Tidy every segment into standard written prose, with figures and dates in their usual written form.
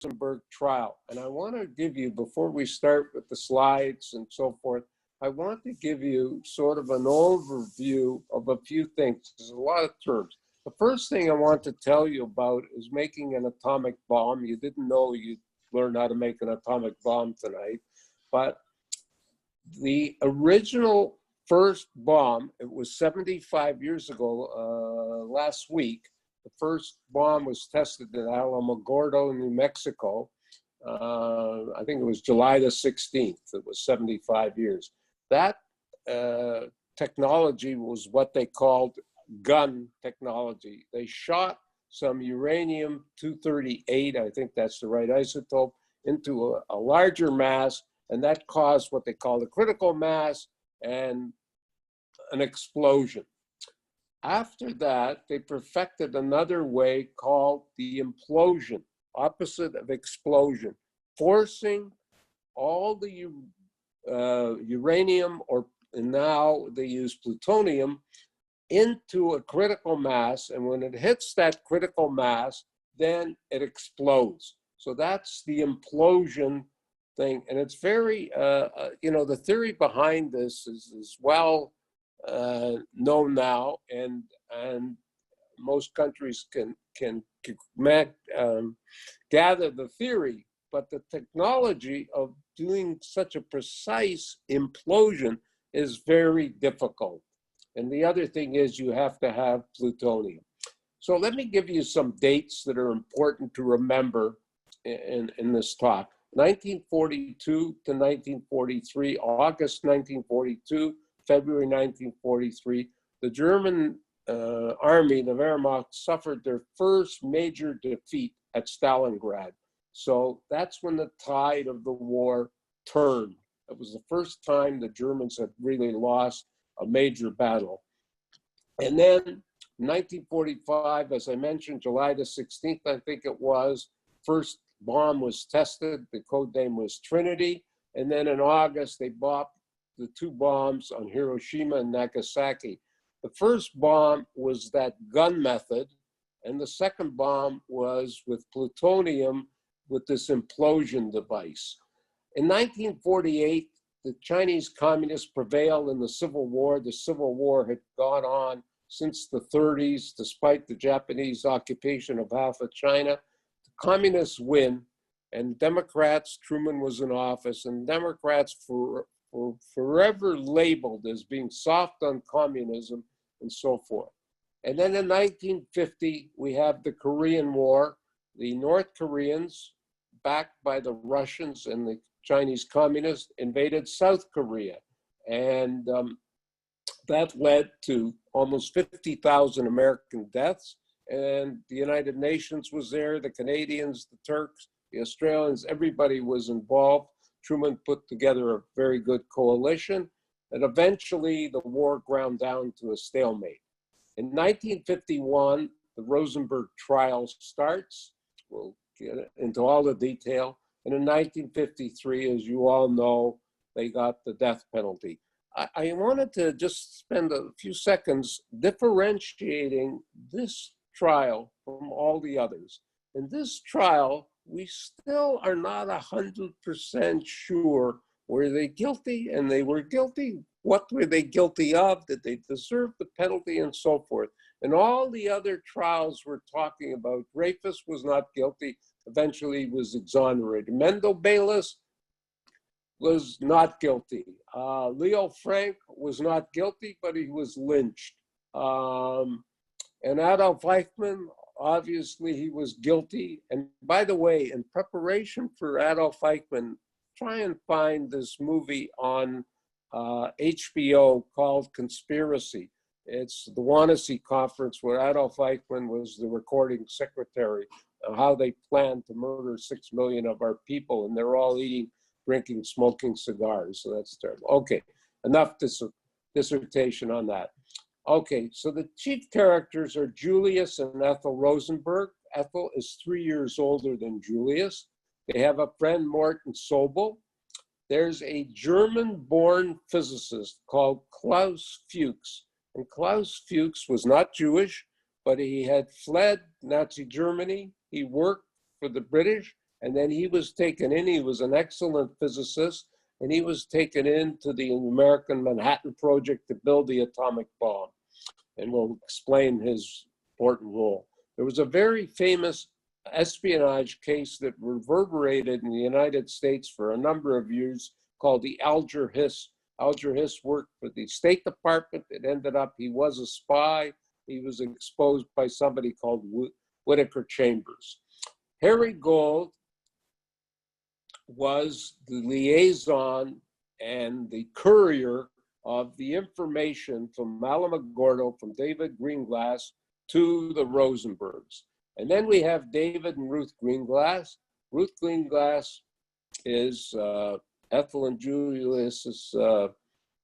Rosenberg trial. And I want to give you, before we start with the slides and so forth, I want to give you sort of an overview of a few things. There's a lot of terms. The first thing I want to tell you about is making an atomic bomb. You didn't know you'd learn how to make an atomic bomb tonight, but the original first bomb, it was 75 years ago, last week. The first bomb was tested in Alamogordo, New Mexico. I think it was July the 16th. It was 75 years. That technology was what they called gun technology. They shot some uranium-238, I think that's the right isotope, into a larger mass, and that caused what they call a critical mass and an explosion. After that, they perfected another way called the implosion, opposite of explosion, forcing all the uranium, and now they use plutonium, into a critical mass. And when it hits that critical mass, then it explodes. So that's the implosion thing. And it's very, the theory behind this is well known now, and most countries can gather the theory, but the technology of doing such a precise implosion is very difficult. And the other thing is you have to have plutonium. So let me give you some dates that are important to remember in this talk. 1942 to 1943, August 1942, February 1943, the German army, the Wehrmacht, suffered their first major defeat at Stalingrad. So that's when the tide of the war turned. It was the first time the Germans had really lost a major battle. And then 1945, as I mentioned, July the 16th, I think it was, first bomb was tested. The code name was Trinity. And then in August, they bought the two bombs on Hiroshima and Nagasaki. The first bomb was that gun method, and the second bomb was with plutonium with this implosion device. In 1948, the Chinese communists prevailed in the Civil War. The Civil War had gone on since the 30s, despite the Japanese occupation of half of China. The communists win, and Democrats, Truman was in office, and Democrats were forever labeled as being soft on communism and so forth. And then in 1950, we have the Korean War. The North Koreans, backed by the Russians and the Chinese communists, invaded South Korea. And that led to almost 50,000 American deaths. And the United Nations was there, the Canadians, the Turks, the Australians, everybody was involved. Truman put together a very good coalition. And eventually the war ground down to a stalemate. In 1951, the Rosenberg trial starts. We'll get into all the detail. And in 1953, as you all know, they got the death penalty. I wanted to just spend a few seconds differentiating this trial from all the others. In this trial, we still are not 100% sure, were they guilty? And they were guilty. What were they guilty of? Did they deserve the penalty and so forth? And all the other trials we're talking about, Dreyfus was not guilty, eventually was exonerated. Mendel Bayless was not guilty. Leo Frank was not guilty, but he was lynched. And Adolf Eichmann, obviously he was guilty. And by the way, in preparation for Adolf Eichmann, try and find this movie on HBO called Conspiracy. It's the Wannsee Conference where Adolf Eichmann was the recording secretary, how they planned to murder 6 million of our people, and they're all eating, drinking, smoking cigars. So that's terrible. Okay, enough dissertation on that. Okay, so the chief characters are Julius and Ethel Rosenberg. Ethel is 3 years older than Julius. They have a friend, Morton Sobel. There's a German-born physicist called Klaus Fuchs. And Klaus Fuchs was not Jewish, but he had fled Nazi Germany. He worked for the British, And then he was taken in. He was an excellent physicist, and he was taken into the American Manhattan Project to build the atomic bomb. And we'll explain his important role. There was a very famous espionage case that reverberated in the United States for a number of years called the Alger Hiss. Alger Hiss worked for the State Department. It ended up he was a spy. He was exposed by somebody called Whittaker Chambers. Harry Gold was the liaison and the courier of the information from Alamogordo, from David Greenglass to the Rosenbergs. And then we have David and Ruth Greenglass. Ruth Greenglass is Ethel and Julius's,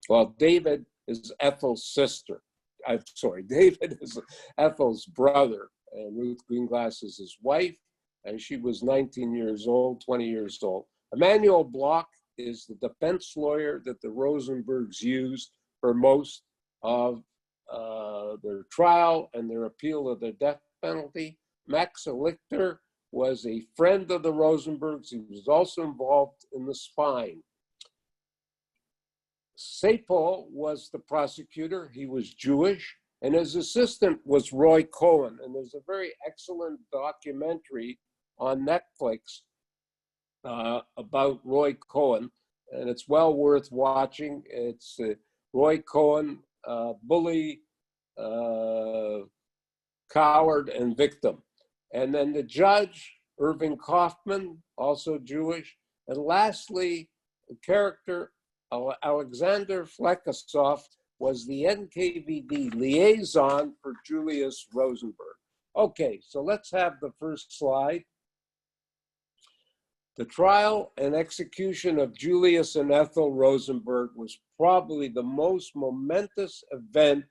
well, David is Ethel's sister. I'm sorry, David is Ethel's brother, and Ruth Greenglass is his wife, and she was 19 years old, 20 years old. Emmanuel Bloch is the defense lawyer that the Rosenbergs used for most of their trial and their appeal of the death penalty. Max Lichter was a friend of the Rosenbergs. He was also involved in the spying. Sapol was the prosecutor. He was Jewish, and his assistant was Roy Cohen. And there's a very excellent documentary on Netflix about Roy Cohen, and it's well worth watching. It's Roy Cohen, bully, coward, and victim. And then the judge, Irving Kaufman, also Jewish. And lastly, the character Alexander Flekasov was the NKVD liaison for Julius Rosenberg. Okay, so let's have the first slide. The trial and execution of Julius and Ethel Rosenberg was probably the most momentous event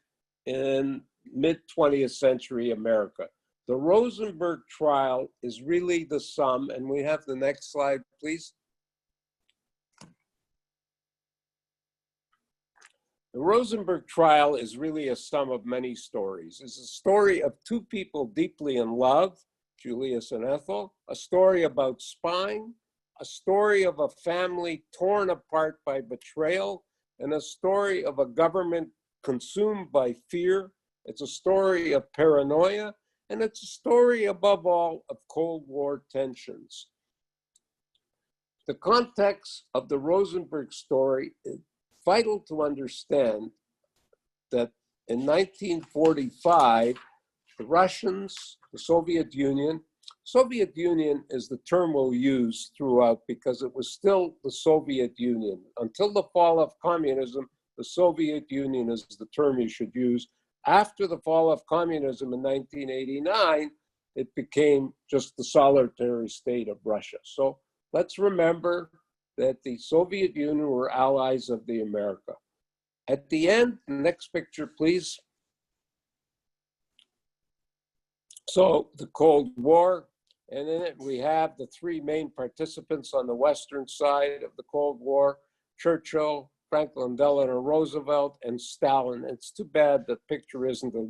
in mid-20th century America. The Rosenberg trial is really the sum, and we have the next slide, please. The Rosenberg trial is really a sum of many stories. It's a story of two people deeply in love, Julius and Ethel, a story about spying, a story of a family torn apart by betrayal, and a story of a government consumed by fear. It's a story of paranoia, and it's a story, above all, of Cold War tensions. The context of the Rosenberg story is vital to understand that in 1945, the Russians, the Soviet Union is the term we'll use throughout because it was still the Soviet Union. Until the fall of communism, the Soviet Union is the term you should use. After the fall of communism in 1989, it became just the solitary state of Russia. So let's remember that the Soviet Union were allies of the America. At the end, next picture, please. So the Cold War, and in it we have the three main participants on the Western side of the Cold War: Churchill, Franklin Delano Roosevelt, and Stalin. It's too bad the picture isn't a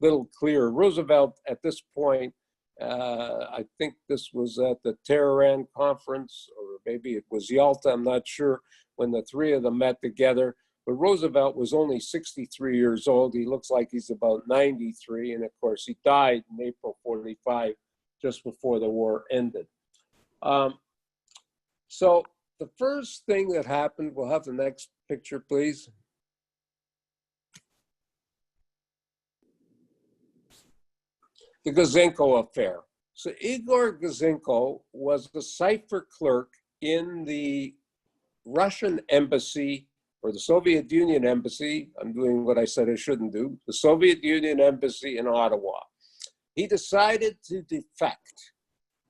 little clearer. Roosevelt at this point, I think this was at the Tehran conference, or maybe it was Yalta, I'm not sure, when the three of them met together. But Roosevelt was only 63 years old. He looks like he's about 93. And of course, he died in April 45, just before the war ended. So the first thing that happened, we'll have the next picture, please. The Gazenko affair. So Igor Gazenko was the cipher clerk in the Russian embassy, or the Soviet Union embassy. I'm doing what I said I shouldn't do. The Soviet Union embassy in Ottawa. He decided to defect,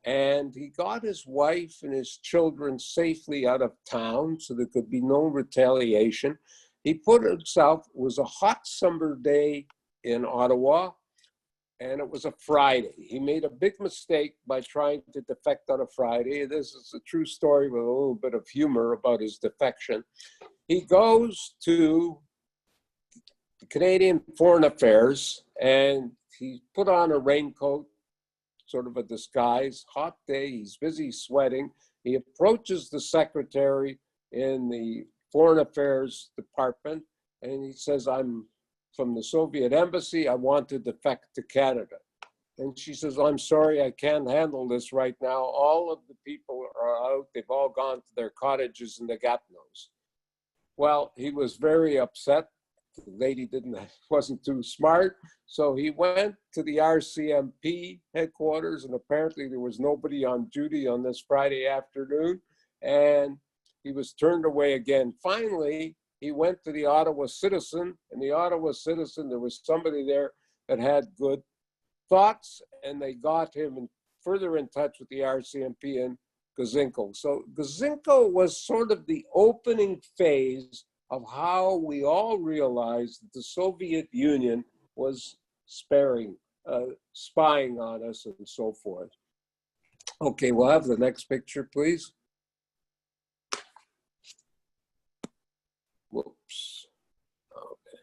and he got his wife and his children safely out of town so there could be no retaliation. He put himself, it was a hot summer day in Ottawa, and it was a Friday. He made a big mistake by trying to defect on a Friday. This is a true story with a little bit of humor about his defection. He goes to the Canadian Foreign Affairs, and he put on a raincoat, sort of a disguise, hot day, he's busy sweating. He approaches the secretary in the Foreign Affairs Department, and he says, I'm from the Soviet embassy, I want to defect to Canada. And she says, I'm sorry, I can't handle this right now. All of the people are out, they've all gone to their cottages in the Gatineaus. Well, he was very upset. The lady wasn't too smart. So he went to the RCMP headquarters, and apparently there was nobody on duty on this Friday afternoon, and he was turned away again. Finally, he went to the Ottawa Citizen, and the Ottawa Citizen, there was somebody there that had good thoughts, and they got him further in touch with the RCMP and Gazinko. So Gazinko was sort of the opening phase of how we all realized that the Soviet Union was spying on us and so forth. Okay, we'll have the next picture, please. Whoops. Okay.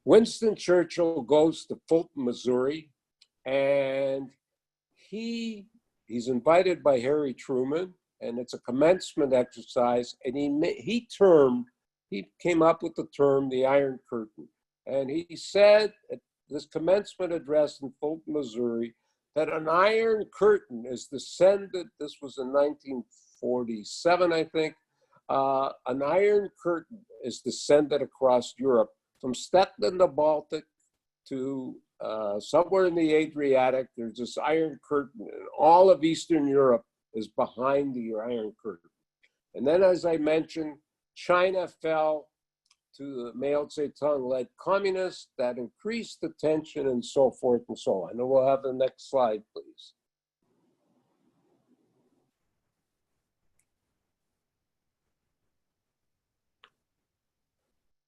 Winston Churchill goes to Fulton, Missouri, and he's invited by Harry Truman, and it's a commencement exercise, and he came up with the term, the Iron Curtain. And he said at this commencement address in Fulton, Missouri, that an Iron Curtain is descended, this was in 1947, I think, an Iron Curtain is descended across Europe from Stettin in the Baltic to somewhere in the Adriatic. There's this Iron Curtain, and all of Eastern Europe is behind the Iron Curtain. And then, as I mentioned, China fell to the Mao Zedong-led communists that increased the tension and so forth and so on. And we'll have the next slide, please.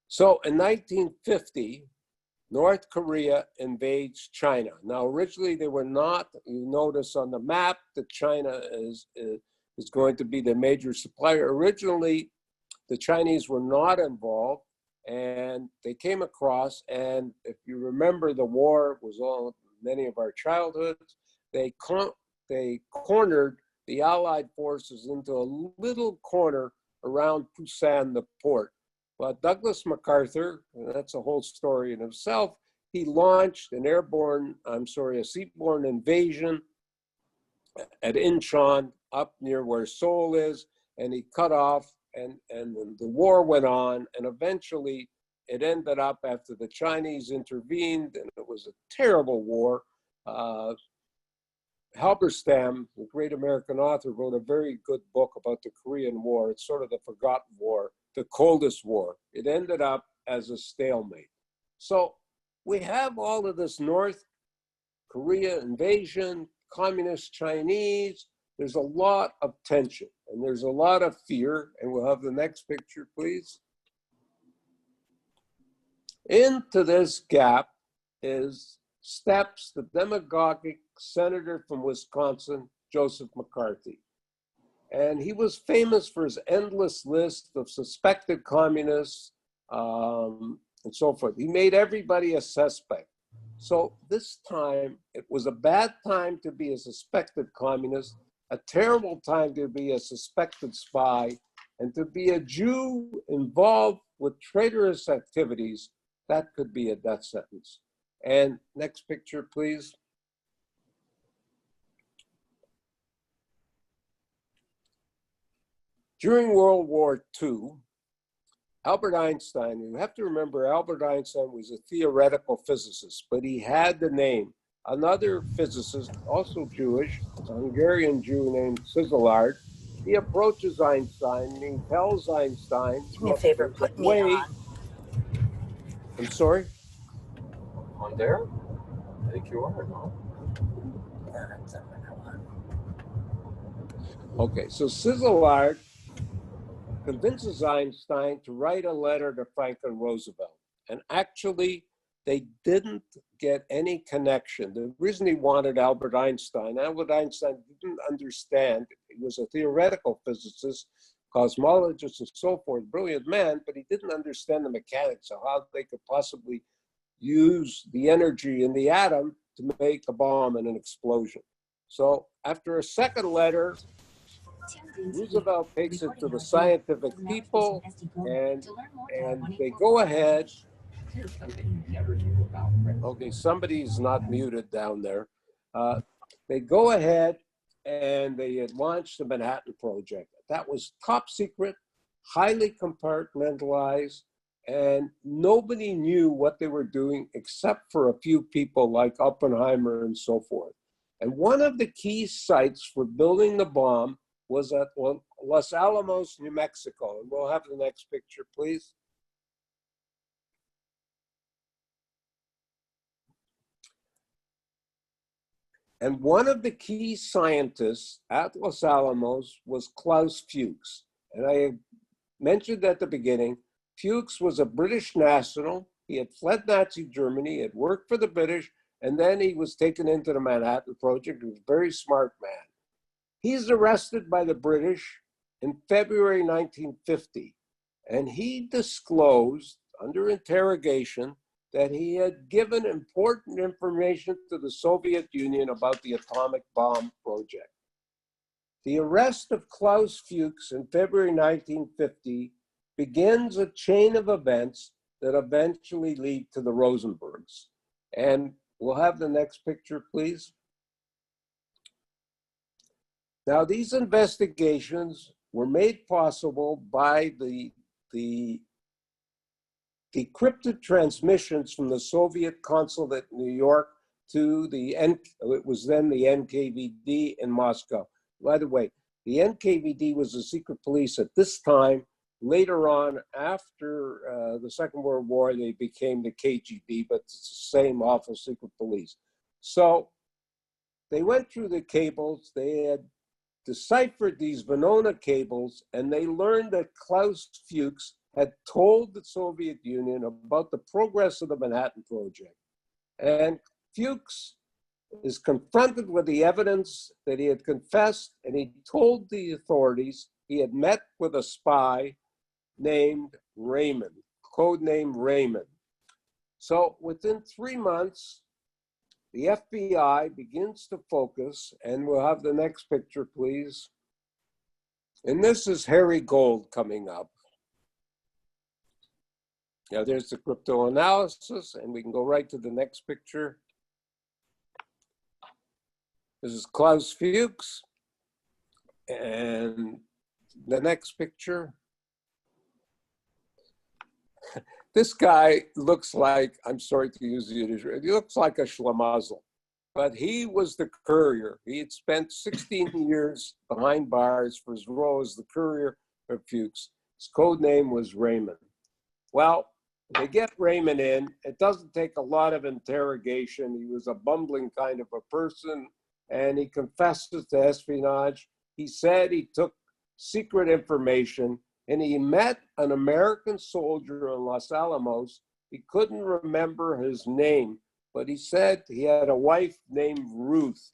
So in 1950, North Korea invades China. Now, originally they were not. You notice on the map that China is going to be the major supplier. Originally, the Chinese were not involved, and they came across, and if you remember, the war was all many of our childhoods. They cornered the Allied forces into a little corner around Busan, the port. But Douglas MacArthur, and that's a whole story in himself, he launched a seaborne invasion at Incheon, up near where Seoul is, and he cut off, and the war went on, and eventually it ended up after the Chinese intervened, and it was a terrible war. Halberstam, the great American author, wrote a very good book about the Korean War. It's sort of the forgotten war, the coldest war. It ended up as a stalemate. So we have all of this North Korea invasion, communist Chinese. There's a lot of tension, and there's a lot of fear. And we'll have the next picture, please. Into this gap steps the demagogic senator from Wisconsin, Joseph McCarthy. And he was famous for his endless list of suspected communists and so forth. He made everybody a suspect. So this time, it was a bad time to be a suspected communist, a terrible time to be a suspected spy, and to be a Jew involved with traitorous activities, that could be a death sentence. And next picture, please. During World War II, Albert Einstein, you have to remember Albert Einstein was a theoretical physicist, but he had the name. Another physicist, also Jewish, a Hungarian Jew named Szilard, he approaches Einstein and he tells Einstein, do me a favor, put me on. I'm sorry? On there? I think you are, no? Okay, so Szilard convinces Einstein to write a letter to Franklin Roosevelt. And actually, they didn't get any connection. The reason he wanted Albert Einstein didn't understand. He was a theoretical physicist, cosmologist, and so forth, brilliant man, but he didn't understand the mechanics of how they could possibly use the energy in the atom to make a bomb and an explosion. So after a second letter, Roosevelt takes it to the scientific people, and they go ahead. Okay, somebody's not muted down there. They go ahead and they had launched the Manhattan Project. That was top secret, highly compartmentalized, and nobody knew what they were doing except for a few people like Oppenheimer and so forth. And one of the key sites for building the bomb was at Los Alamos, New Mexico. And we'll have the next picture, please. And one of the key scientists at Los Alamos was Klaus Fuchs. And I mentioned at the beginning, Fuchs was a British national. He had fled Nazi Germany, had worked for the British, and then he was taken into the Manhattan Project. He was a very smart man. He's arrested by the British in February 1950, and he disclosed under interrogation that he had given important information to the Soviet Union about the atomic bomb project. The arrest of Klaus Fuchs in February 1950 begins a chain of events that eventually lead to the Rosenbergs. And we'll have the next picture, please. Now, these investigations were made possible by the decrypted transmissions from the Soviet consulate in New York to it was then the NKVD in Moscow. By the way, the NKVD was the secret police at this time. Later on, after the Second World War, they became the KGB, but it's the same awful secret police. So they went through the cables. They had deciphered these Venona cables, and they learned that Klaus Fuchs had told the Soviet Union about the progress of the Manhattan Project. And Fuchs is confronted with the evidence that he had confessed, and he told the authorities he had met with a spy named Raymond, codename Raymond. So within 3 months, the FBI begins to focus, and we'll have the next picture, please. And this is Harry Gold coming up. Now there's the cryptoanalysis, and we can go right to the next picture. This is Klaus Fuchs. And the next picture. This guy looks like, I'm sorry to use the Yiddish, he looks like a schlemazel, but he was the courier. He had spent 16 years behind bars for his role as the courier of Fuchs. His code name was Raymond. Well, they get Raymond in. It doesn't take a lot of interrogation. He was a bumbling kind of a person, and he confesses to espionage. He said he took secret information, and he met an American soldier in Los Alamos. He couldn't remember his name, but he said he had a wife named Ruth.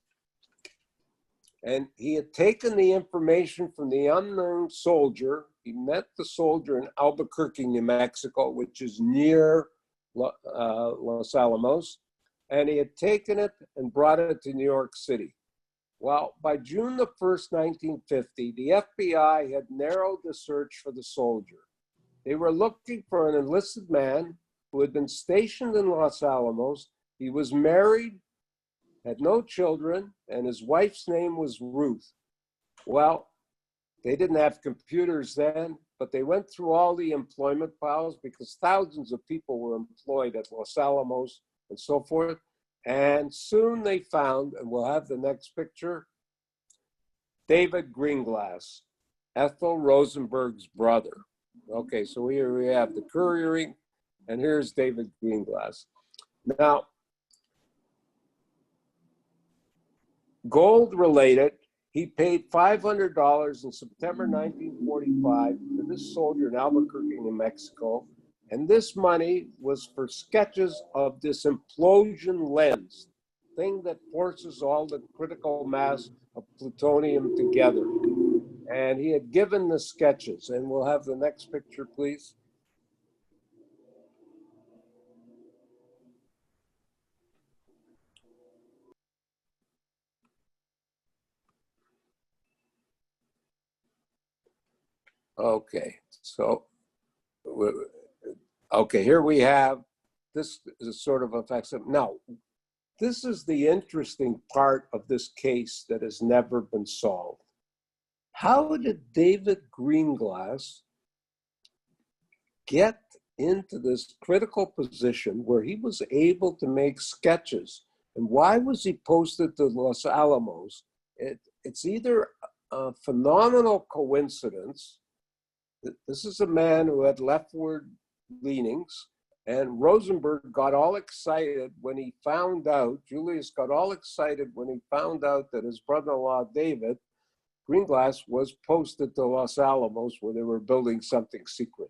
And he had taken the information from the unknown soldier. He met the soldier in Albuquerque, New Mexico, which is near Los Alamos. And he had taken it and brought it to New York City. Well, by June the 1st, 1950, the FBI had narrowed the search for the soldier. They were looking for an enlisted man who had been stationed in Los Alamos. He was married, had no children, and his wife's name was Ruth. Well, they didn't have computers then, but they went through all the employment files because thousands of people were employed at Los Alamos and so forth. And soon they found, and we'll have the next picture, David Greenglass, Ethel Rosenberg's brother. Okay, so here we have the couriering, and here's David Greenglass. Now, Gold related, he paid $500 in September 1945 to this soldier in Albuquerque, New Mexico. And this money was for sketches of this implosion lens, thing that forces all the critical mass of plutonium together. And he had given the sketches, and we'll have the next picture, please. Okay, so, okay, here we have, this is sort of a facsimile. Now, this is the interesting part of this case that has never been solved. How did David Greenglass get into this critical position where he was able to make sketches? And why was he posted to Los Alamos? It's either a phenomenal coincidence. This is a man who had leftward leanings, and Rosenberg got all excited when he found out, Julius got all excited when he found out that his brother-in-law, David Greenglass, was posted to Los Alamos where they were building something secret.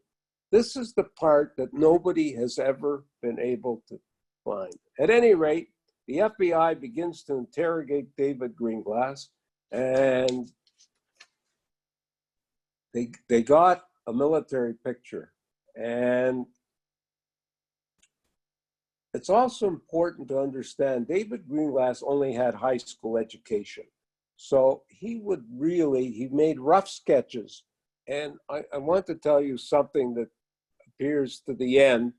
This is the part that nobody has ever been able to find. At any rate, the FBI begins to interrogate David Greenglass, and they got a military picture. And it's also important to understand David Greenglass only had high school education. So he made rough sketches. And I want to tell you something that appears to the end.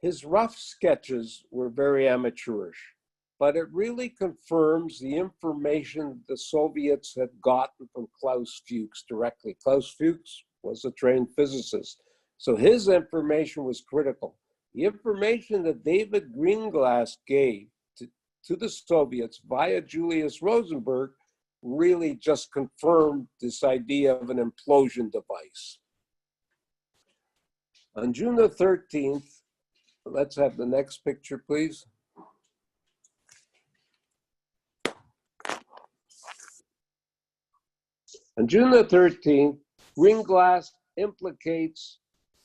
His rough sketches were very amateurish, but it really confirms the information the Soviets had gotten from Klaus Fuchs directly. Klaus Fuchs was a trained physicist, so his information was critical. The information that David Greenglass gave to the Soviets via Julius Rosenberg really just confirmed this idea of an implosion device. On June the 13th, let's have the next picture, please. On June the 13th, Greenglass implicates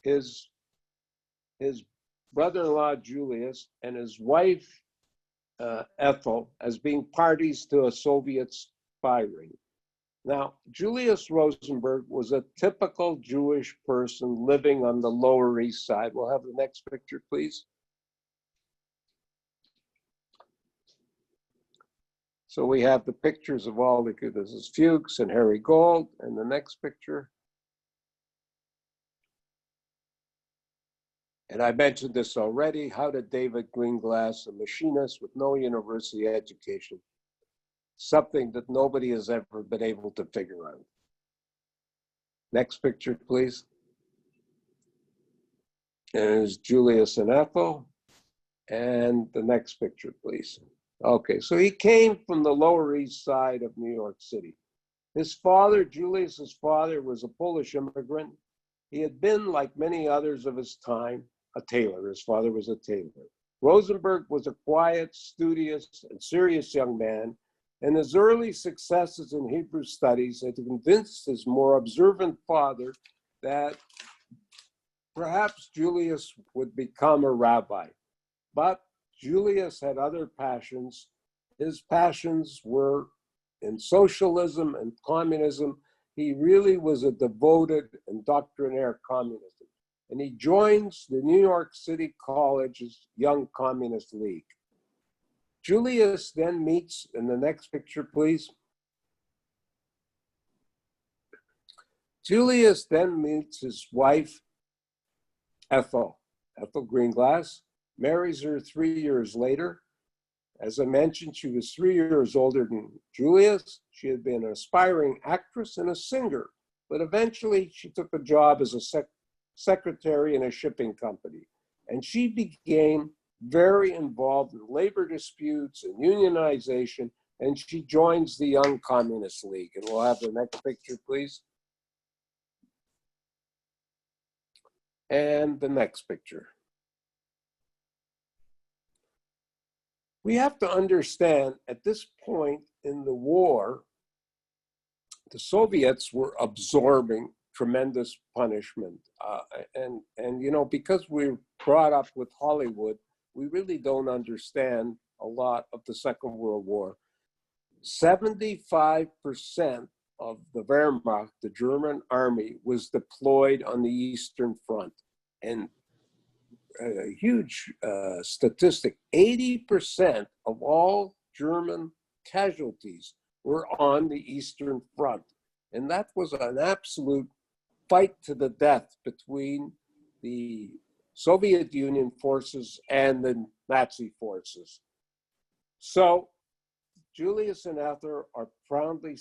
his brother-in-law Julius and his wife Ethel as being parties to a Soviet spy ring. Now, Julius Rosenberg was a typical Jewish person living on the Lower East Side. We'll have the next picture, please. So we have the pictures of all this is Fuchs and Harry Gold, and the next picture. And I mentioned this already. How did David Greenglass, a machinist with no university education, something that nobody has ever been able to figure out? Next picture, please. And there's Julius and Ethel. And the next picture, please. Okay, so he came from the Lower East Side of New York City. His father, Julius's father, was a Polish immigrant. He had been, like many others of his time, a tailor. His father was a tailor. Rosenberg was a quiet, studious, and serious young man, and his early successes in Hebrew studies had convinced his more observant father that perhaps Julius would become a rabbi. But Julius had other passions. His passions were in socialism and communism. He really was a devoted and doctrinaire communist. And he joins the New York City College's Young Communist League. Julius then meets, in the next picture, please. Julius then meets his wife, Ethel Greenglass, marries her 3 years later. As I mentioned, she was 3 years older than Julius. She had been an aspiring actress and a singer, but eventually she took a job as a secretary in a shipping company. And she became very involved in labor disputes and unionization, and she joins the Young Communist League. And we'll have the next picture, please. And the next picture. We have to understand at this point in the war, the Soviets were absorbing tremendous punishment. And you know, because we're brought up with Hollywood, we really don't understand a lot of the Second World War. 75% of the Wehrmacht, the German army, was deployed on the Eastern Front. And a huge statistic, 80% of all German casualties were on the Eastern Front. And that was an absolute fight to the death between the Soviet Union forces and the Nazi forces. So Julius and Ethel are proudly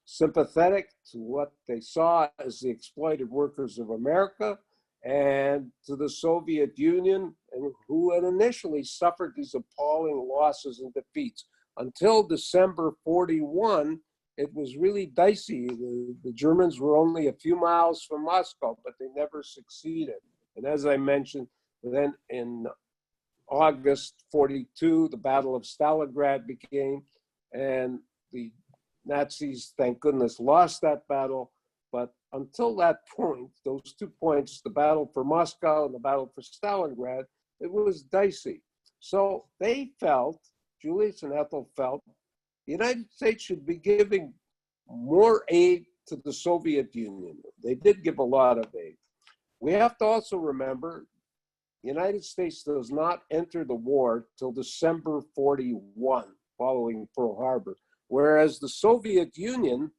sympathetic to what they saw as the exploited workers of America and to the Soviet Union, and who had initially suffered these appalling losses and defeats. Until December 41, it was really dicey. The Germans were only a few miles from Moscow, but they never succeeded. And as I mentioned, then in August 42, the Battle of Stalingrad began, and the Nazis, thank goodness, lost that battle. But until that point, those 2 points, the battle for Moscow and the battle for Stalingrad, it was dicey. So they felt, Julius and Ethel felt, the United States should be giving more aid to the Soviet Union. They did give a lot of aid. We have to also remember, the United States does not enter the war till December 41, following Pearl Harbor, whereas the Soviet Union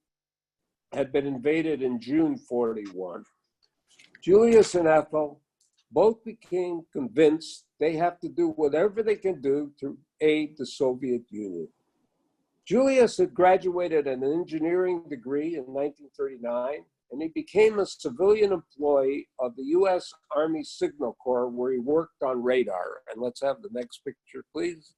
had been invaded in June 41. Julius and Ethel both became convinced they have to do whatever they can do to aid the Soviet Union. Julius had graduated an engineering degree in 1939, and he became a civilian employee of the U.S. Army Signal Corps, where he worked on radar. And let's have the next picture, please.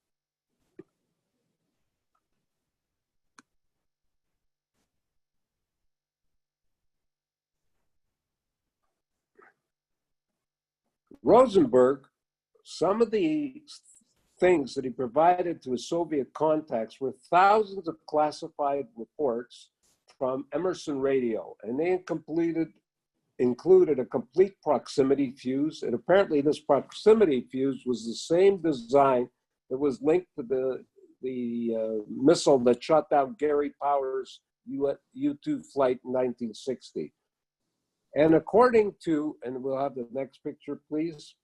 Rosenberg, some of the things that he provided to his Soviet contacts were thousands of classified reports from Emerson Radio, and they included a complete proximity fuse, and apparently this proximity fuse was the same design that was linked to the missile that shot down Gary Powers' U-2 flight in 1960. And according to, and we'll have the next picture, please.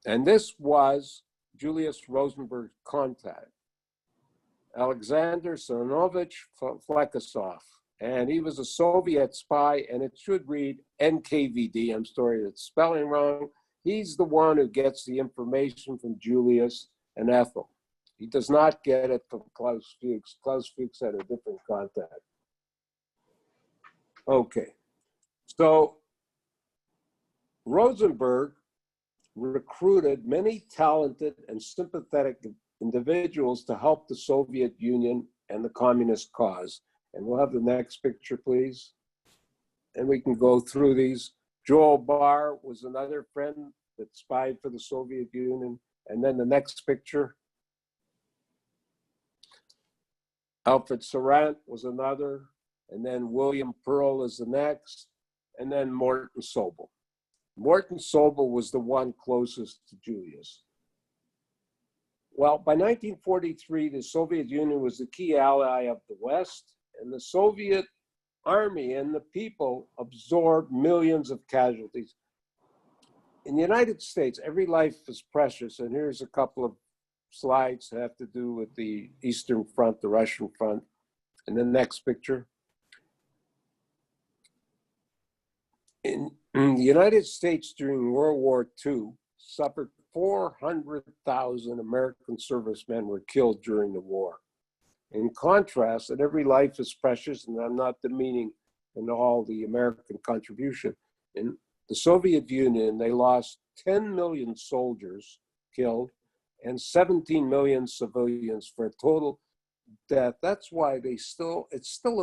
And this was Julius Rosenberg's contact, Alexander Sonovich Flekasov. And he was a Soviet spy, and it should read NKVD. I'm sorry, it's spelling wrong. He's the one who gets the information from Julius and Ethel. He does not get it from Klaus Fuchs. Klaus Fuchs had a different contact. Okay, so Rosenberg recruited many talented and sympathetic individuals to help the Soviet Union and the communist cause. And we'll have the next picture, please. And we can go through these. Joel Barr was another friend that spied for the Soviet Union. And then the next picture. Alfred Sarant was another. And then William Pearl is the next. And then Morton Sobel. Morton Sobel was the one closest to Julius. Well, by 1943, the Soviet Union was the key ally of the West, and the Soviet army and the people absorbed millions of casualties. In the United States, every life is precious, and here's a couple of slides that have to do with the Eastern Front, the Russian front. And the next picture. In the United States during World War II, suffered 400,000 American servicemen were killed during the war. In contrast, that every life is precious, and I'm not demeaning in all the American contribution. In the Soviet Union, they lost 10 million soldiers killed and 17 million civilians for a total death. That's why it's still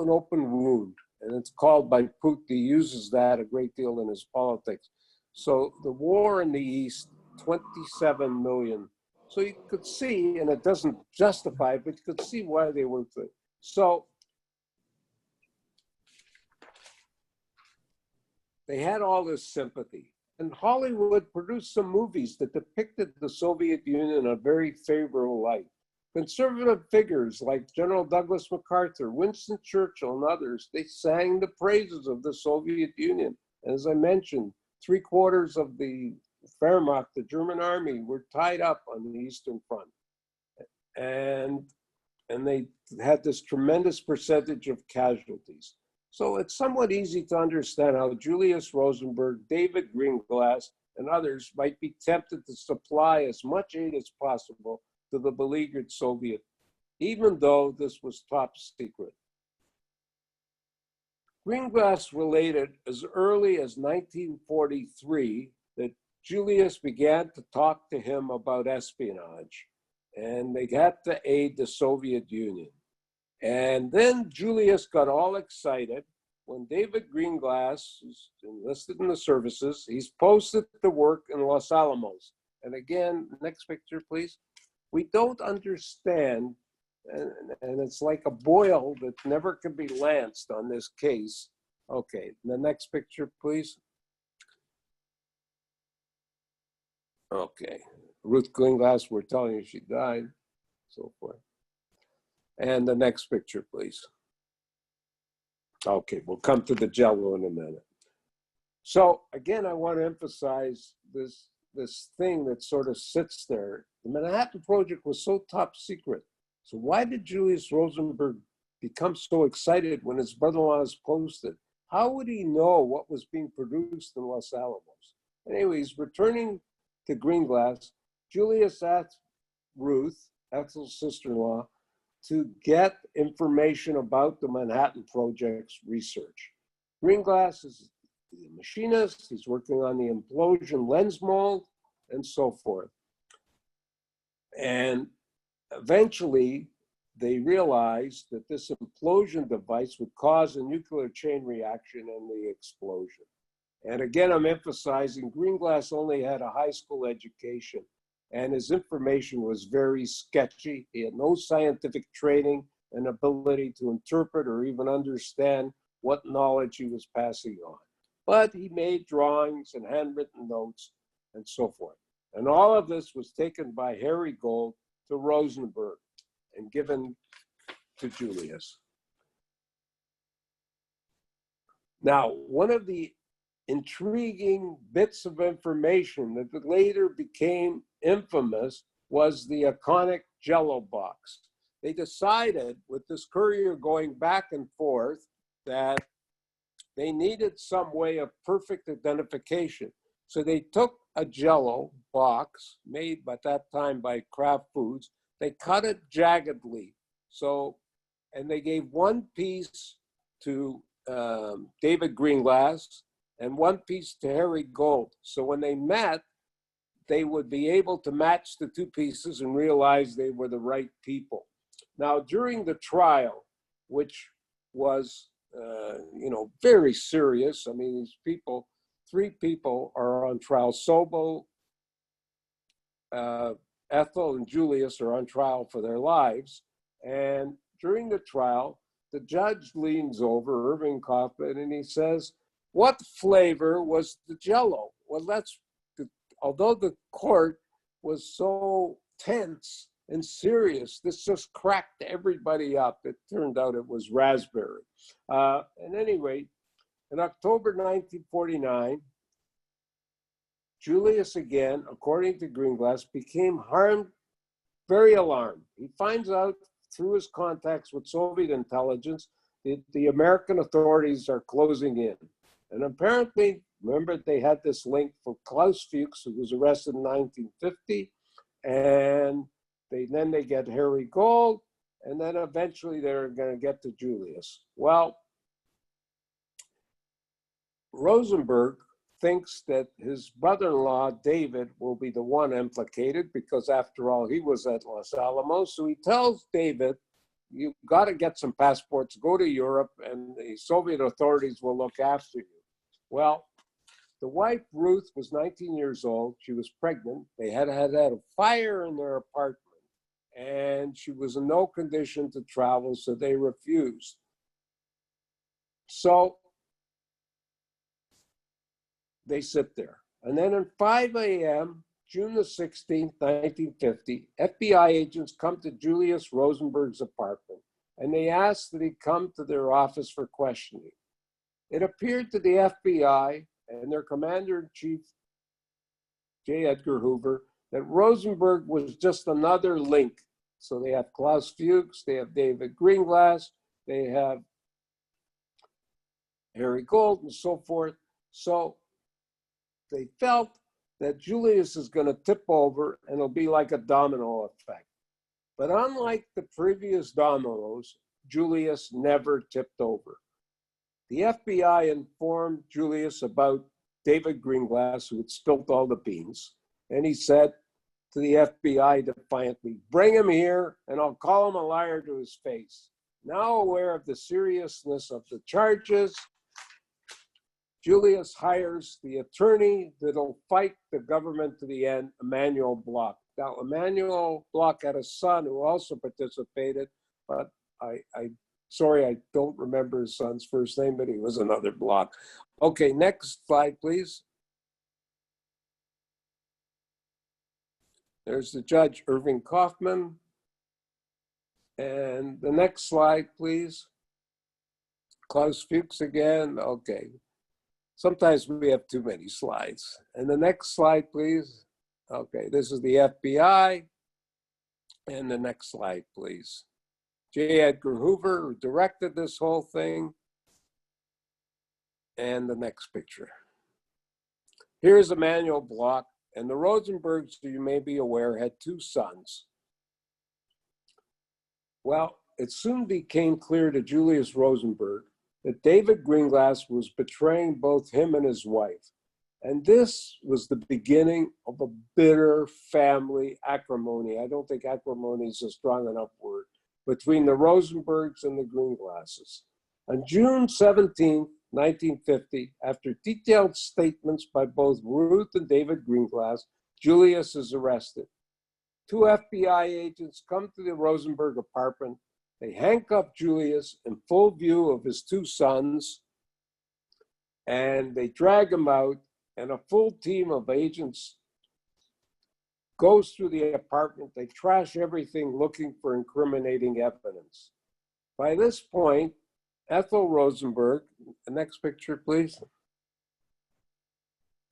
an open wound. And it's called by Putin, he uses that a great deal in his politics. So the war in the East, 27 million. So you could see, and it doesn't justify it, but you could see why they were good. So they had all this sympathy. And Hollywood produced some movies that depicted the Soviet Union in a very favorable light. Conservative figures like General Douglas MacArthur, Winston Churchill, and others, they sang the praises of the Soviet Union. As I mentioned, 3/4 of the Wehrmacht, the German army, were tied up on the Eastern Front. And and they had this tremendous percentage of casualties. So it's somewhat easy to understand how Julius Rosenberg, David Greenglass, and others might be tempted to supply as much aid as possible to the beleaguered Soviet, even though this was top secret. Greenglass related as early as 1943 that Julius began to talk to him about espionage, and they had to aid the Soviet Union. And then Julius got all excited when David Greenglass, who's enlisted in the services, he's posted to work in Los Alamos. And again, next picture, please. We don't understand, and it's like a boil that never can be lanced on this case. Okay, the next picture, please. Okay, Ruth Greenglass, we're telling you she died, so forth. And the next picture, please. Okay, we'll come to the Jello in a minute. So again, I want to emphasize this thing that sort of sits there. The Manhattan Project was so top secret. So why did Julius Rosenberg become so excited when his brother-in-law is posted? How would he know what was being produced in Los Alamos? Anyways, returning to Greenglass, Julius asked Ruth, Ethel's sister-in-law, to get information about the Manhattan Project's research. Greenglass is the machinist, he's working on the implosion lens mold, and so forth. And eventually, they realized that this implosion device would cause a nuclear chain reaction in the explosion. And again, I'm emphasizing Greenglass only had a high school education, and his information was very sketchy. He had no scientific training and ability to interpret or even understand what knowledge he was passing on. But he made drawings and handwritten notes and so forth. And all of this was taken by Harry Gold to Rosenberg and given to Julius. Now, one of the intriguing bits of information that later became infamous was the iconic Jello box. They decided with this courier going back and forth that they needed some way of perfect identification. So they took a Jello box made by that time by Kraft Foods. They cut it jaggedly. So, and they gave one piece to David Greenglass and one piece to Harry Gold. So when they met, they would be able to match the two pieces and realize they were the right people. Now, during the trial, which was, very serious. I mean, these people, 3 people are on trial. Sobo, Ethel, and Julius are on trial for their lives. And during the trial, the judge leans over, Irving Kaufman, and he says, "What flavor was the Jello?" Well, although the court was so tense and serious, this just cracked everybody up. It turned out it was raspberry. And anyway, in October 1949, Julius again, according to Greenglass, became very alarmed. He finds out through his contacts with Soviet intelligence that the American authorities are closing in. And apparently, remember, they had this link for Klaus Fuchs, who was arrested in 1950, and then they get Harry Gold, and then eventually they're going to get to Julius. Well, Rosenberg thinks that his brother-in-law, David, will be the one implicated because, after all, he was at Los Alamos. So he tells David, "You've got to get some passports, go to Europe, and the Soviet authorities will look after you." Well, the wife, Ruth, was 19 years old. She was pregnant. They had a fire in their apartment, and she was in no condition to travel, so they refused. So they sit there. And then at 5 a.m., June the 16th, 1950, FBI agents come to Julius Rosenberg's apartment, and they ask that he come to their office for questioning. It appeared to the FBI and their commander-in-chief, J. Edgar Hoover, that Rosenberg was just another link So they have Klaus Fuchs, they have David Greenglass, they have Harry Gold, and so forth. So they felt that Julius is going to tip over and it'll be like a domino effect. But unlike the previous dominoes, Julius never tipped over. The FBI informed Julius about David Greenglass, who had spilt all the beans, and he said to the FBI defiantly, "Bring him here and I'll call him a liar to his face." Now aware of the seriousness of the charges, Julius hires the attorney that'll fight the government to the end, Emanuel Bloch. Now, Emanuel Bloch had a son who also participated, but sorry, I don't remember his son's first name, but he was another Bloch. Okay, next slide, please. There's the judge, Irving Kaufman. And the next slide, please. Klaus Fuchs again, okay. Sometimes we have too many slides. And the next slide, please. Okay, this is the FBI. And the next slide, please. J. Edgar Hoover, who directed this whole thing. And the next picture. Here's Emanuel Bloch. And the Rosenbergs, you may be aware, had two sons. Well, it soon became clear to Julius Rosenberg that David Greenglass was betraying both him and his wife. And this was the beginning of a bitter family acrimony. I don't think acrimony is a strong enough word, between the Rosenbergs and the Greenglasses. On June 17, 1950, after detailed statements by both Ruth and David Greenglass, Julius is arrested. Two FBI agents come to the Rosenberg apartment. They handcuff Julius in full view of his two sons, and they drag him out, and a full team of agents goes through the apartment. They trash everything looking for incriminating evidence. By this point, Ethel Rosenberg, the next picture, please.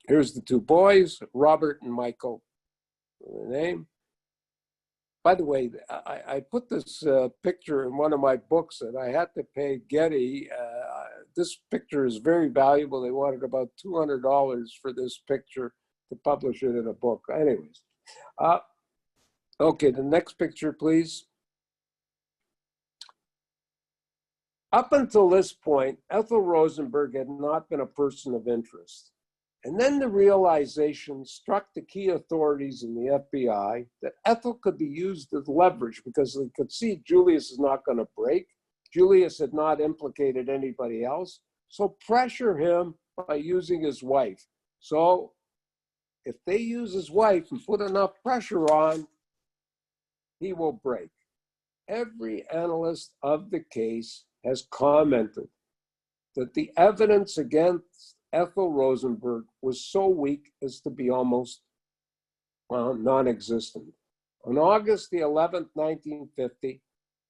Here's the two boys, Robert and Michael, the name. By the way, I put this picture in one of my books and I had to pay Getty. This picture is very valuable. They wanted about $200 for this picture to publish it in a book. Anyways, okay, the next picture, please. Up until this point, Ethel Rosenberg had not been a person of interest. And then the realization struck the key authorities in the FBI that Ethel could be used as leverage because they could see Julius is not going to break. Julius had not implicated anybody else. So pressure him by using his wife. So if they use his wife and put enough pressure on, he will break. Every analyst of the case has commented that the evidence against Ethel Rosenberg was so weak as to be almost non-existent. On August the 11th, 1950,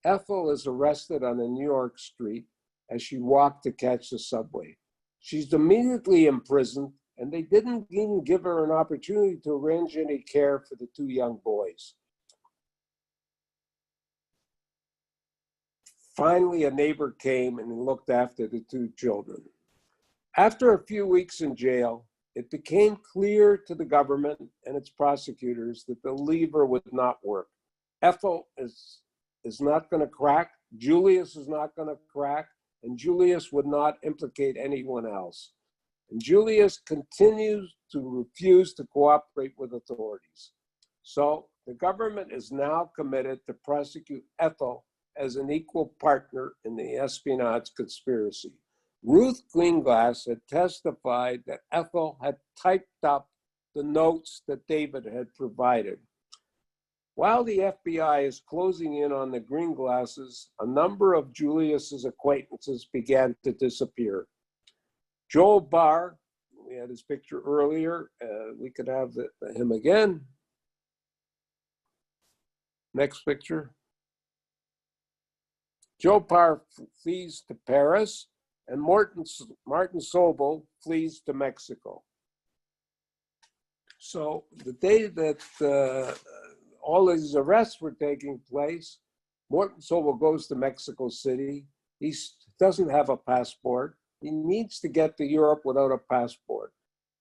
Ethel is arrested on a New York street as she walked to catch the subway. She's immediately imprisoned, and they didn't even give her an opportunity to arrange any care for the two young boys. Finally, a neighbor came and looked after the two children. After a few weeks in jail, it became clear to the government and its prosecutors that the lever would not work. Ethel is not going to crack, Julius is not going to crack, and Julius would not implicate anyone else. And Julius continues to refuse to cooperate with authorities. So the government is now committed to prosecute Ethel as an equal partner in the espionage conspiracy. Ruth Greenglass had testified that Ethel had typed up the notes that David had provided. While the FBI is closing in on the Greenglasses, a number of Julius's acquaintances began to disappear. Joel Barr, we had his picture earlier, we could have him again. Next picture. Joe Barr flees to Paris, and Martin Sobel flees to Mexico. So the day that all of these arrests were taking place. Morton Sobel goes to Mexico City. He doesn't have a passport. He needs to get to Europe without a passport.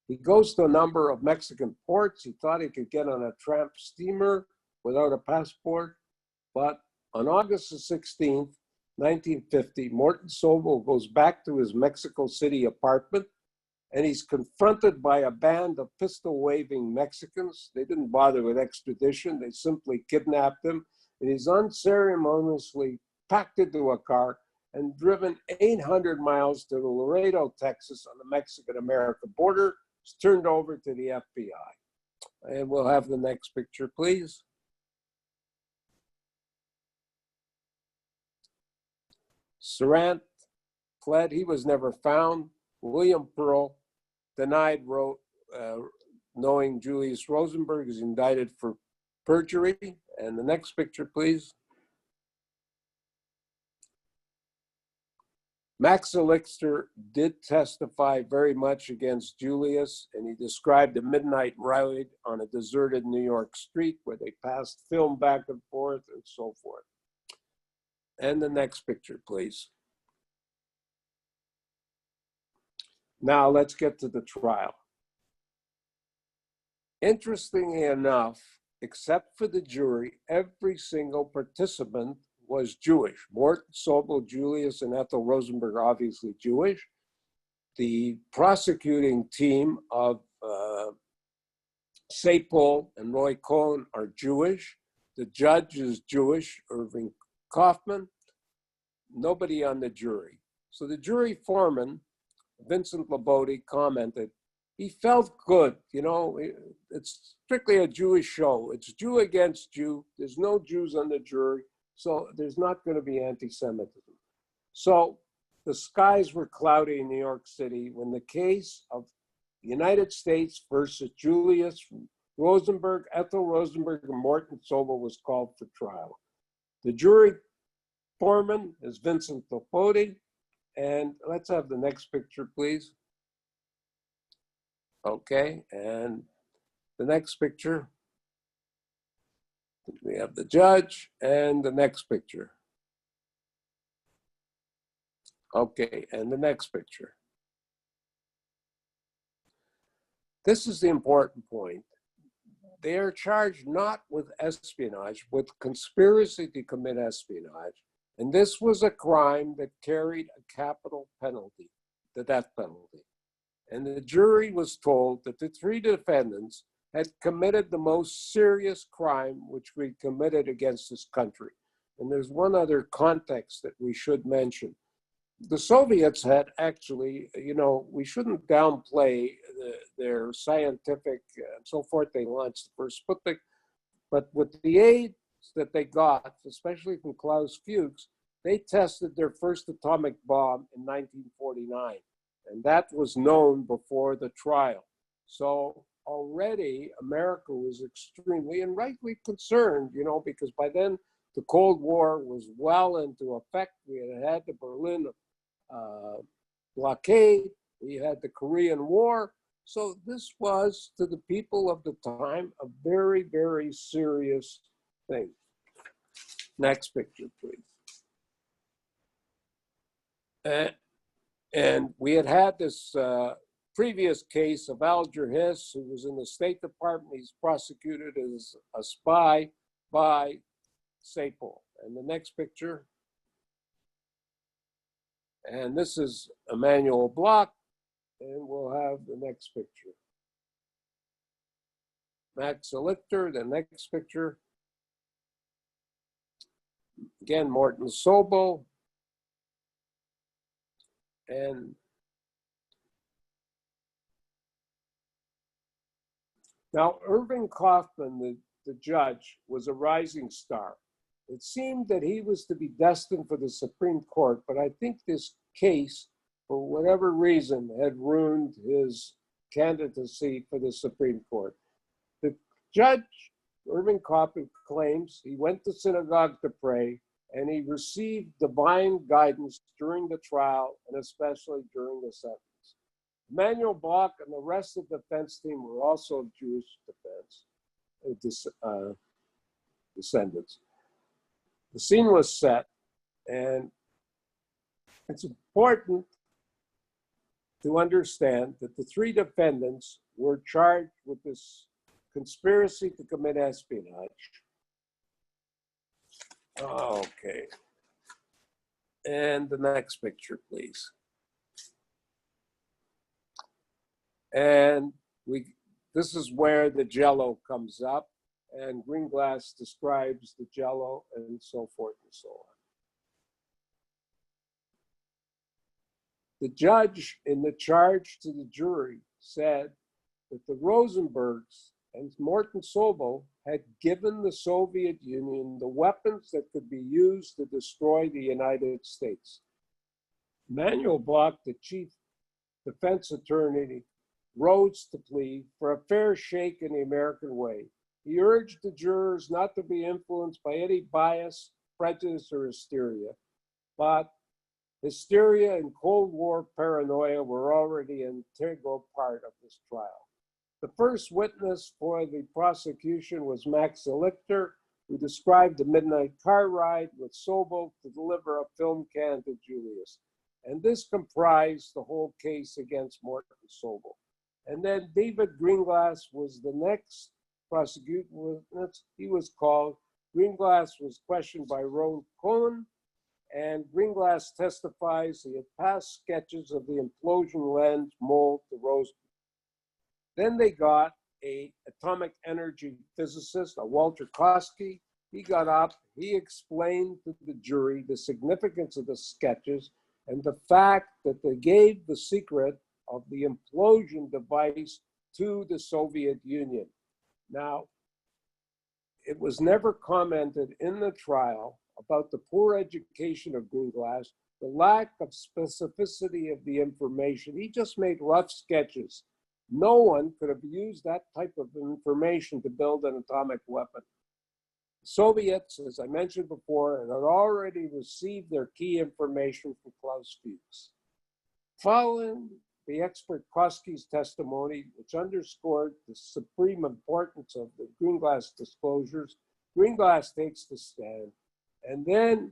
He goes to a number of Mexican ports. He thought he could get on a tramp steamer without a passport. But on August the 16th, 1950, Morton Sobel goes back to his Mexico City apartment, and he's confronted by a band of pistol-waving Mexicans. They didn't bother with extradition. They simply kidnapped him, and he's unceremoniously packed into a car and driven 800 miles to Laredo, Texas, on the Mexican-American border. He's turned over to the FBI. And we'll have the next picture, please. Sarant fled. He was never found. William Pearl denied knowing Julius Rosenberg, is indicted for perjury. And the next picture, please. Max Elixter did testify very much against Julius, and he described a midnight ride on a deserted New York street where they passed film back and forth and so forth. And the next picture, please. Now let's get to the trial. Interestingly enough, except for the jury, every single participant was Jewish. Morton Sobel, Julius, and Ethel Rosenberg are obviously Jewish. The prosecuting team of Sapol and Roy Cohn are Jewish. The judge is Jewish, Irving Kaufman. Nobody on the jury. So the jury foreman, Vincent Labode, commented, he felt good. You know, it's strictly a Jewish show. It's Jew against Jew. There's no Jews on the jury. So there's not going to be anti-Semitism. So the skies were cloudy in New York City when the case of the United States versus Julius Rosenberg, Ethel Rosenberg, and Morton Sobel was called for trial. The jury foreman is Vincent Labode. And let's have the next picture, please. Okay, and the next picture. We have the judge and the next picture. Okay, and the next picture. This is the important point. They are charged not with espionage, with conspiracy to commit espionage. And this was a crime that carried a capital penalty, the death penalty. And the jury was told that the three defendants had committed the most serious crime which we committed against this country. And there's one other context that we should mention. The Soviets had actually, you know, we shouldn't downplay their scientific and so forth. They launched the first Sputnik, but with the aid that they got, especially from Klaus Fuchs, they tested their first atomic bomb in 1949. And that was known before the trial. So already America was extremely and rightly concerned, you know, because by then the Cold War was well into effect. We had had the Berlin blockade, we had the Korean War. So this was, to the people of the time, a very, very serious thing. Next picture, please. And we had this previous case of Alger Hiss, who was in the State Department. He's prosecuted as a spy by Sapol. And the next picture. And this is Emanuel Bloch, and we'll have the next picture. Max Elixter, the next picture. Again, Morton Sobel. And now Irving Kaufman, the judge, was a rising star. It seemed that he was to be destined for the Supreme Court, but I think this case, for whatever reason, had ruined his candidacy for the Supreme Court. The judge, Irving Kaufman, claims he went to synagogue to pray, and he received divine guidance during the trial, and especially during the sentence. Emanuel Bloch and the rest of the defense team were also Jewish defense. descendants. The scene was set, and it's important to understand that the three defendants were charged with this conspiracy to commit espionage. Okay. And the next picture, please. And this is where the Jello comes up, and Greenglass describes the Jello and so forth and so on. The judge in the charge to the jury said that the Rosenbergs and Morton Sobel had given the Soviet Union the weapons that could be used to destroy the United States. Manuel Bloch, the chief defense attorney, rose to plea for a fair shake in the American way. He urged the jurors not to be influenced by any bias, prejudice, or hysteria, but hysteria and Cold War paranoia were already an integral part of this trial. The first witness for the prosecution was Max Lichter, who described the midnight car ride with Sobel to deliver a film can to Julius. And this comprised the whole case against Morton Sobel. And then David Greenglass was the next prosecuting witness. He was called. Greenglass was questioned by Ron Cohen, and Greenglass testifies he had passed sketches of the implosion lens mold to Rosenberg. Then they got an atomic energy physicist, a Walter Koski. He got up, he explained to the jury the significance of the sketches and the fact that they gave the secret of the implosion device to the Soviet Union. Now, it was never commented in the trial about the poor education of Greenglass, the lack of specificity of the information. He just made rough sketches. No one could have used that type of information to build an atomic weapon. The Soviets, as I mentioned before, had already received their key information from Klaus Fuchs. Following the expert Koski's testimony, which underscored the supreme importance of the Greenglass disclosures, Greenglass takes the stand, and then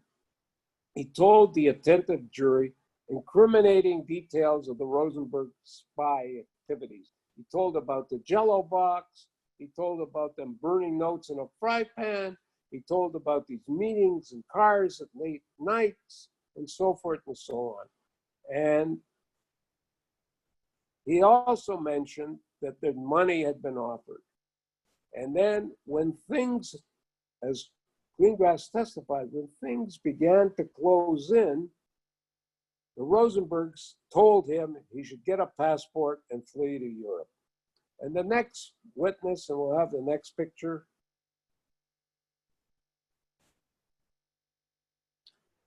he told the attentive jury incriminating details of the Rosenberg spy activities. He told about the Jello box. He told about them burning notes in a fry pan. He told about these meetings in cars at late nights and so forth and so on. And he also mentioned that the money had been offered. And then when things, as Greenglass testified, when things began to close in, the Rosenbergs told him he should get a passport and flee to Europe. And the next witness, and we'll have the next picture,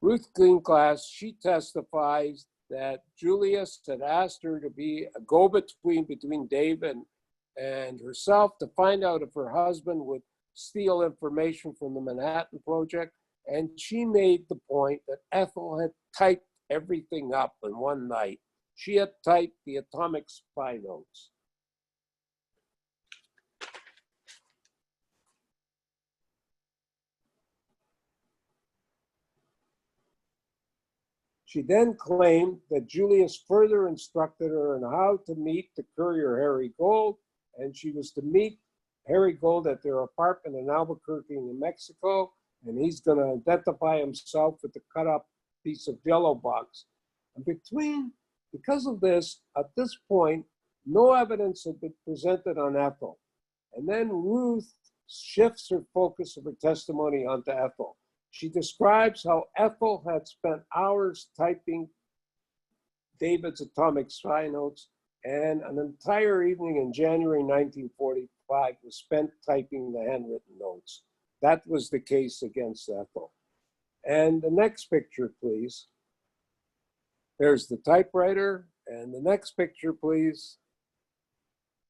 Ruth Greenglass, she testifies that Julius had asked her to be a go-between between Dave and herself to find out if her husband would steal information from the Manhattan Project. And she made the point that Ethel had typed everything up in one night. She had typed the atomic spy notes. She then claimed that Julius further instructed her on how to meet the courier Harry Gold, and she was to meet Harry Gold at their apartment in Albuquerque, New Mexico, and he's going to identify himself with the cut-up piece of Jello box. And because of this, at this point, no evidence had been presented on Ethel. And then Ruth shifts her focus of her testimony onto Ethel. She describes how Ethel had spent hours typing David's atomic spy notes, and an entire evening in January 1945 was spent typing the handwritten notes. That was the case against Ethel. And the next picture, please. There's the typewriter. And the next picture, please.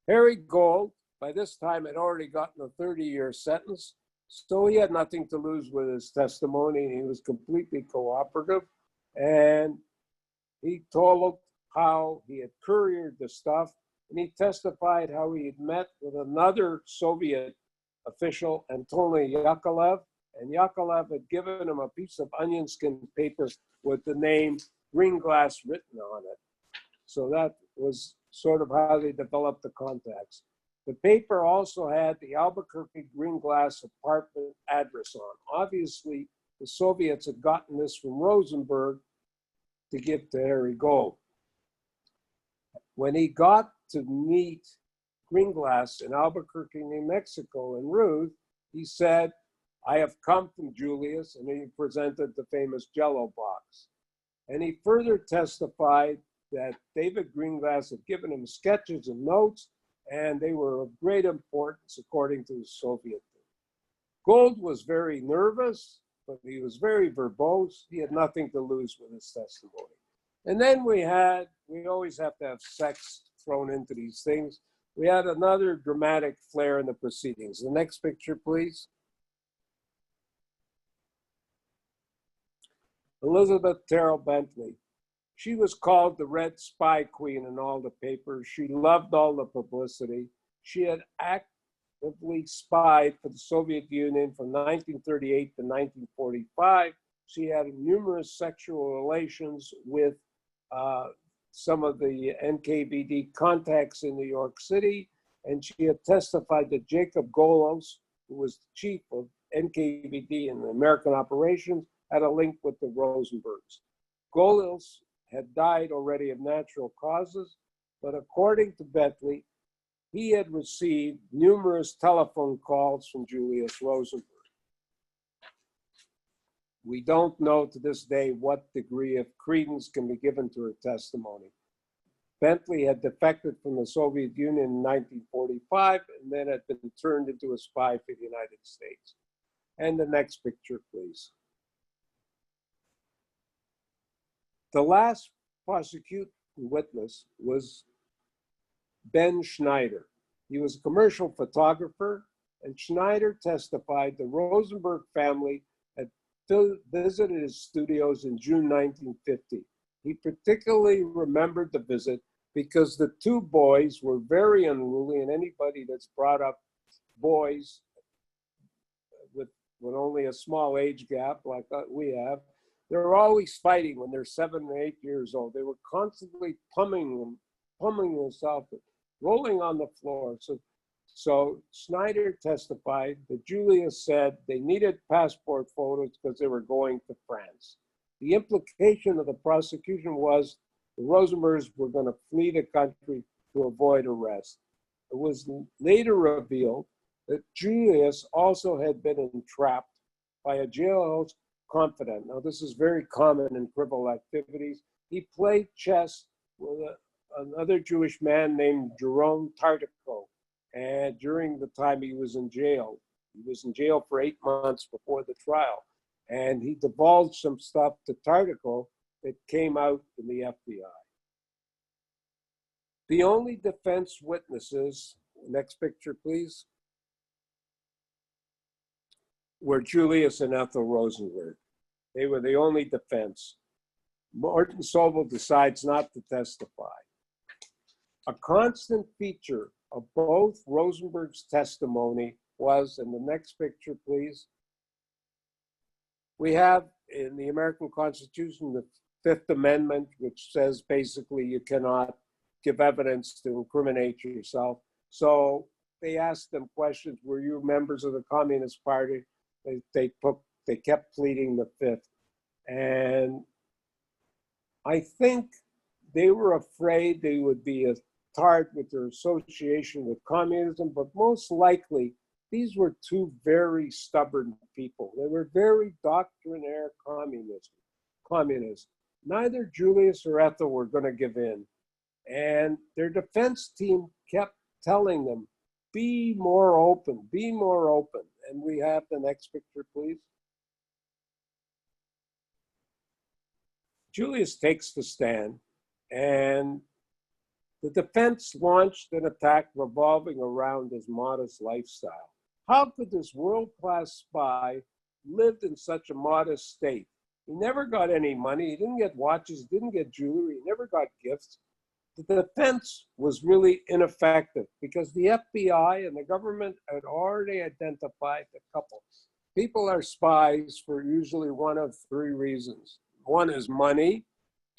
Harry Gold, by this time, had already gotten a 30-year sentence. So he had nothing to lose with his testimony, and he was completely cooperative. And he told how he had couriered the stuff, and he testified how he had met with another Soviet official, Anatoly Yakovlev, and Yakovlev had given him a piece of onion skin paper with the name Green Glass written on it. So that was sort of how they developed the contacts. The paper also had the Albuquerque Green Glass apartment address on. Obviously, the Soviets had gotten this from Rosenberg to give to Harry Gold. When he got to meet Greenglass in Albuquerque, New Mexico, en route, he said, "I have come from Julius," and he presented the famous Jello box. And he further testified that David Greenglass had given him sketches and notes, and they were of great importance according to the Soviet. Gold was very nervous, but he was very verbose. He had nothing to lose with his testimony. And then we always have to have sex thrown into these things. We had another dramatic flair in the proceedings. The next picture, please. Elizabeth Terrell Bentley. She was called the Red Spy Queen in all the papers. She loved all the publicity. She had actively spied for the Soviet Union from 1938 to 1945. She had numerous sexual relations with some of the NKVD contacts in New York City, and she had testified that Jacob Golos, who was the chief of NKVD in the American operations, had a link with the Rosenbergs. Golos had died already of natural causes, but according to Bentley, he had received numerous telephone calls from Julius Rosenberg. We don't know to this day what degree of credence can be given to her testimony. Bentley had defected from the Soviet Union in 1945 and then had been turned into a spy for the United States. And the next picture, please. The last prosecuting witness was Ben Schneider. He was a commercial photographer, and Schneider testified the Rosenberg family had visited his studios in June 1950. He particularly remembered the visit because the two boys were very unruly, and anybody that's brought up boys with only a small age gap like we have, they're always fighting when they're 7 or 8 years old. They were constantly pummeling themselves, rolling on the floor. So Schneider testified that Julius said they needed passport photos because they were going to France. The implication of the prosecution was the Rosenbergs were going to flee the country to avoid arrest. It was later revealed that Julius also had been entrapped by a jailhouse confidant. Now, this is very common in criminal activities. He played chess with another Jewish man named Jerome Tartiko. And during the time he was in jail for 8 months before the trial. And he divulged some stuff to Tartiko that came out in the FBI. The only defense witnesses, next picture, please, were Julius and Ethel Rosenberg. They were the only defense. Morton Sobel decides not to testify. A constant feature of both Rosenberg's testimony was, in the next picture, please, we have in the American Constitution the Fifth Amendment, which says basically you cannot give evidence to incriminate yourself. So they asked them questions, were you members of the Communist Party? They kept pleading the Fifth. And I think they were afraid they would be tarred with their association with communism, but most likely these were two very stubborn people. They were very doctrinaire communists. Neither Julius or Ethel were going to give in. And their defense team kept telling them, be more open, be more open. And we have the next picture, please. Julius takes the stand, and the defense launched an attack revolving around his modest lifestyle. How could this world-class spy live in such a modest state? He never got any money. He didn't get watches, didn't get jewelry, he never got gifts. The defense was really ineffective because the FBI and the government had already identified the couple. People are spies for usually one of three reasons. One is money.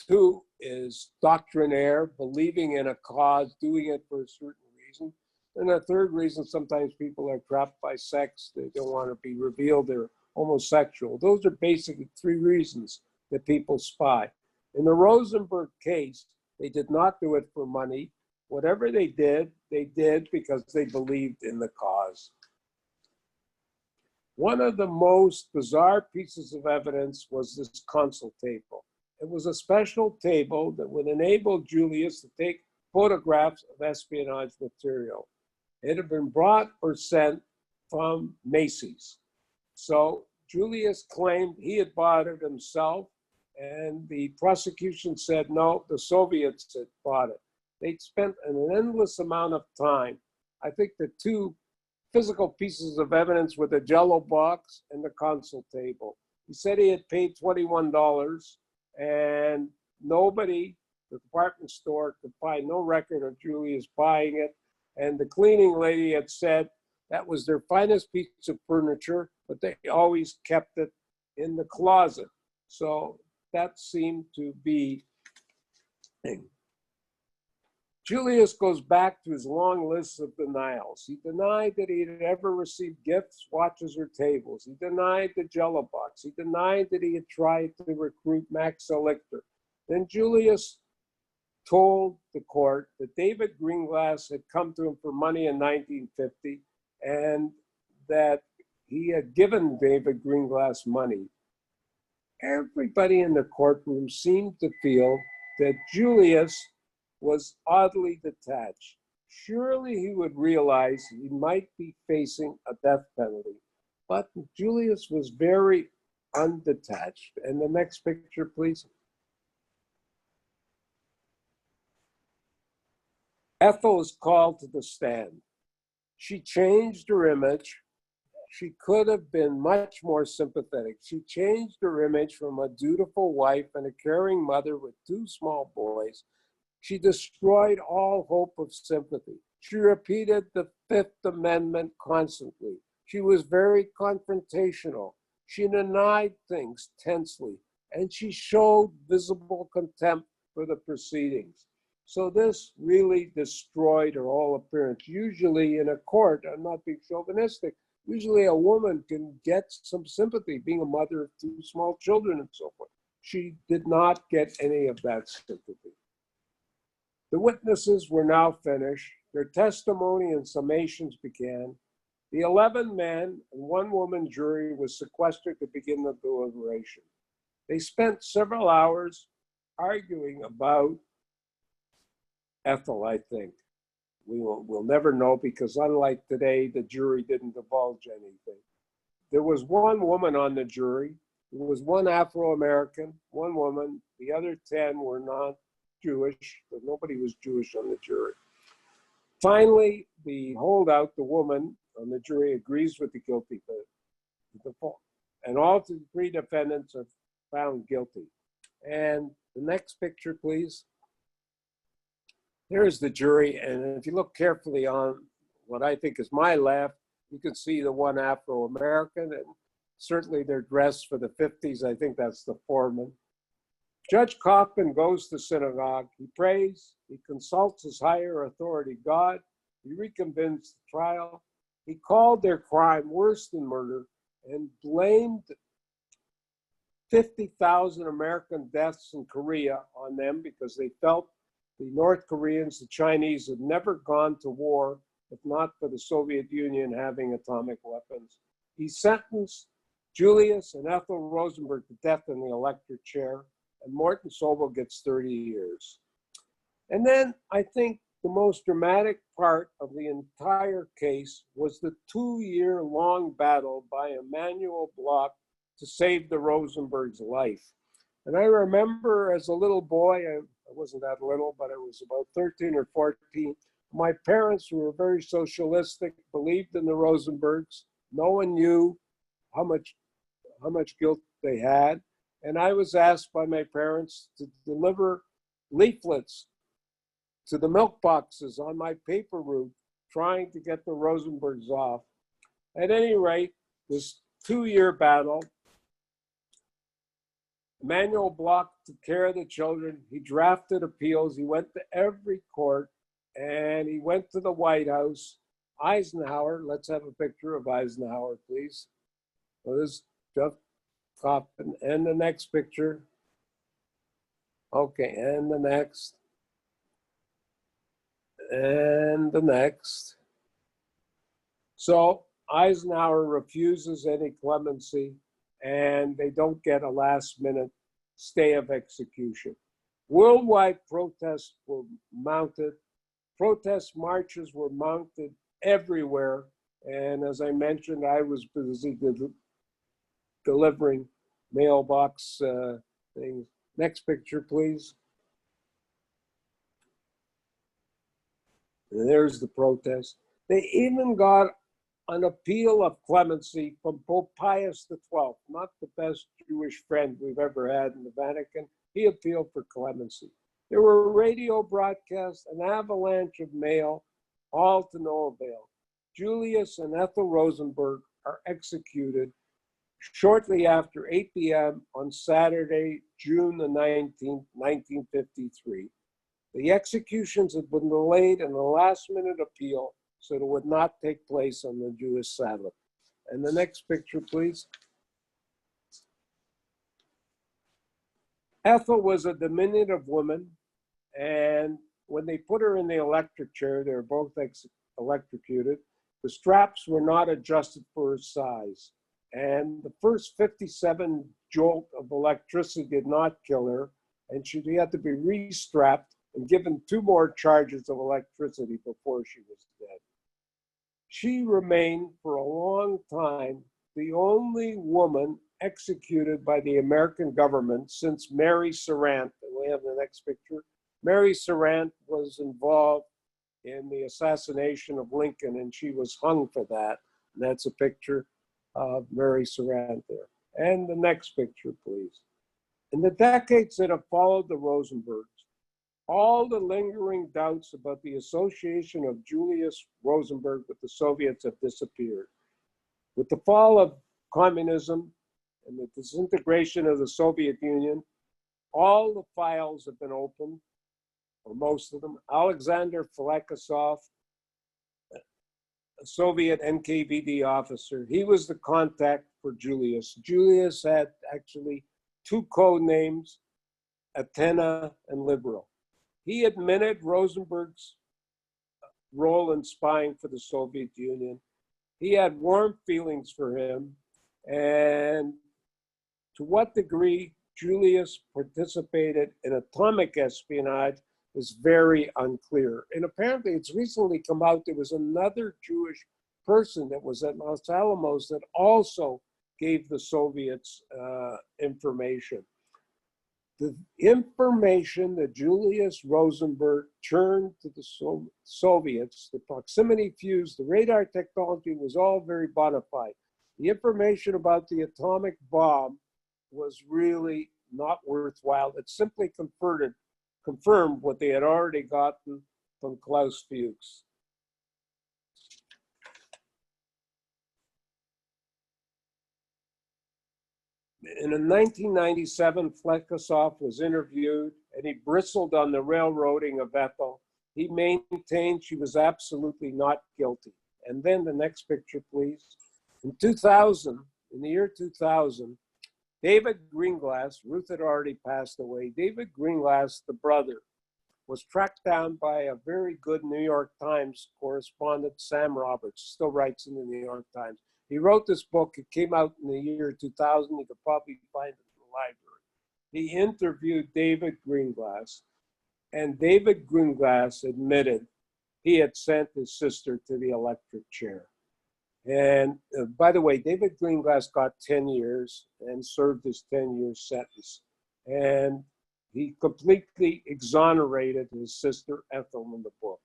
Two is doctrinaire, believing in a cause, doing it for a certain reason. And a third reason, sometimes people are trapped by sex. They don't want to be revealed they're homosexual. Those are basically three reasons that people spy. In the Rosenberg case, they did not do it for money. Whatever they did because they believed in the cause. One of the most bizarre pieces of evidence was this console table. It was a special table that would enable Julius to take photographs of espionage material. It had been brought or sent from Macy's. So Julius claimed he had bought it himself, and the prosecution said, no, the Soviets had bought it. They'd spent an endless amount of time. I think the two physical pieces of evidence were the Jello box and the console table. He said he had paid $21, and nobody, the department store, could find no record of Julius buying it. And the cleaning lady had said that was their finest piece of furniture, but they always kept it in the closet. So that seemed to be. Julius goes back to his long list of denials. He denied that he had ever received gifts, watches, or tables. He denied the Jello box. He denied that he had tried to recruit Max Lichter. Then Julius told the court that David Greenglass had come to him for money in 1950 and that he had given David Greenglass money. Everybody in the courtroom seemed to feel that Julius was oddly detached. Surely he would realize he might be facing a death penalty. But Julius was very undetached. And the next picture, please. Ethel is called to the stand. She changed her image. She could have been much more sympathetic. She changed her image from a dutiful wife and a caring mother with two small boys. She destroyed all hope of sympathy. She repeated the Fifth Amendment constantly. She was very confrontational. She denied things tensely, and she showed visible contempt for the proceedings. So this really destroyed her whole appearance. Usually in a court, I'm not being chauvinistic, usually a woman can get some sympathy, being a mother of two small children and so forth. She did not get any of that sympathy. The witnesses were now finished. Their testimony and summations began. The 11 men and one woman jury was sequestered to begin the deliberation. They spent several hours arguing about Ethel, I think. We'll never know because unlike today, the jury didn't divulge anything. There was one woman on the jury. There was one Afro-American, one woman. The other 10 were not Jewish, but nobody was Jewish on the jury. Finally, the holdout, the woman on the jury, agrees with the guilty plea. And all three defendants are found guilty. And the next picture, please. There's the jury, and if you look carefully on what I think is my left, you can see the one Afro-American, and certainly they're dressed for the 50s. I think that's the foreman. Judge Kaufman goes to synagogue. He prays. He consults his higher authority, God. He reconvenes the trial. He called their crime worse than murder and blamed 50,000 American deaths in Korea on them because they felt the North Koreans, the Chinese had never gone to war if not for the Soviet Union having atomic weapons. He sentenced Julius and Ethel Rosenberg to death in the electric chair, and Morton Sobel gets 30 years. And then I think the most dramatic part of the entire case was the 2-year-long battle by Emanuel Bloch to save the Rosenberg's life. And I remember as a little boy, I wasn't that little, but I was about 13 or 14. My parents, who were very socialistic, believed in the Rosenbergs. No one knew how much guilt they had. And I was asked by my parents to deliver leaflets to the milk boxes on my paper route, trying to get the Rosenbergs off. At any rate, this 2-year battle, Emanuel Bloch took care of the children. He drafted appeals. He went to every court, and he went to the White House. Eisenhower, let's have a picture of Eisenhower, please. So this is Jeff Coffin, and the next picture. Okay, and the next. And the next. So Eisenhower refuses any clemency, and they don't get a last-minute stay of execution. Worldwide protests were mounted. Protest marches were mounted everywhere. And as I mentioned, I was busy delivering mailbox things. Next picture, please. And there's the protest. They even got an appeal of clemency from Pope Pius XII, not the best Jewish friend we've ever had in the Vatican. He appealed for clemency. There were radio broadcasts, an avalanche of mail, all to no avail. Julius and Ethel Rosenberg are executed shortly after 8 p.m. on Saturday, June the 19th, 1953. The executions had been delayed in a last-minute appeal, so it would not take place on the Jewish Sabbath. And the next picture, please. Ethel was a diminutive woman, and when they put her in the electric chair, they were both electrocuted. The straps were not adjusted for her size, and the first 57 jolt of electricity did not kill her, and she had to be restrapped and given 2 more charges of electricity before she was dead. She remained for a long time the only woman executed by the American government since Mary Surratt. And we have the next picture. Mary Surratt was involved in the assassination of Lincoln, and she was hung for that. And that's a picture of Mary Surratt there. And the next picture, please. In the decades that have followed the Rosenbergs, all the lingering doubts about the association of Julius Rosenberg with the Soviets have disappeared. With the fall of communism and the disintegration of the Soviet Union, all the files have been opened, or most of them. Alexander Felikasov, a Soviet NKVD officer, he was the contact for Julius. Julius had actually 2 code names, Athena and Liberal. He admitted Rosenberg's role in spying for the Soviet Union. He had warm feelings for him, and to what degree Julius participated in atomic espionage is very unclear. And apparently it's recently come out there was another Jewish person that was at Los Alamos that also gave the Soviets information. The information that Julius Rosenberg turned to the Soviets, the proximity fuse, the radar technology was all very bona fide. The information about the atomic bomb was really not worthwhile. It simply confirmed what they had already gotten from Klaus Fuchs. In 1997, Felikasov was interviewed, and he bristled on the railroading of Ethel. He maintained she was absolutely not guilty. And then the next picture, please. In the year 2000, David Greenglass, Ruth had already passed away, David Greenglass, the brother, was tracked down by a very good New York Times correspondent, Sam Roberts, still writes in the New York Times. He wrote this book. It came out in the year 2000. You could probably find it in the library. He interviewed David Greenglass, and David Greenglass admitted he had sent his sister to the electric chair. And by the way, David Greenglass got 10 years and served his 10-year sentence. And he completely exonerated his sister Ethel in the book.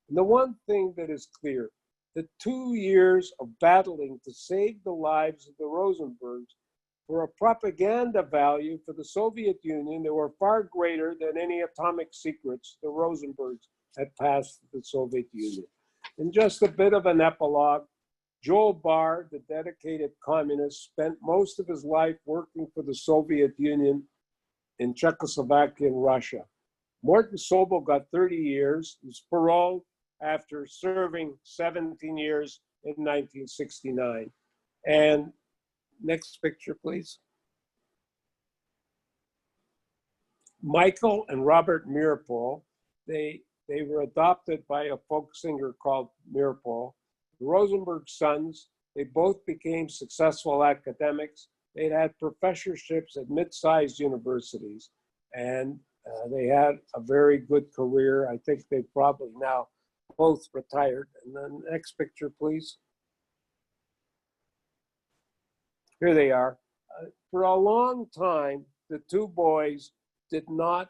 And the one thing that is clear, the 2 years of battling to save the lives of the Rosenbergs were a propaganda value for the Soviet Union. They were far greater than any atomic secrets the Rosenbergs had passed the Soviet Union. And just a bit of an epilogue, Joel Barr, the dedicated communist, spent most of his life working for the Soviet Union in Czechoslovakia and Russia. Morton Sobel got 30 years. He was paroled after serving 17 years in 1969. And next picture, please. Michael and Robert Meeropol, they were adopted by a folk singer called Meeropol. The Rosenberg sons, they both became successful academics. They'd had professorships at mid-sized universities, and they had a very good career. I think they probably now both retired. And then next picture, please. Here they are. For a long time, the two boys did not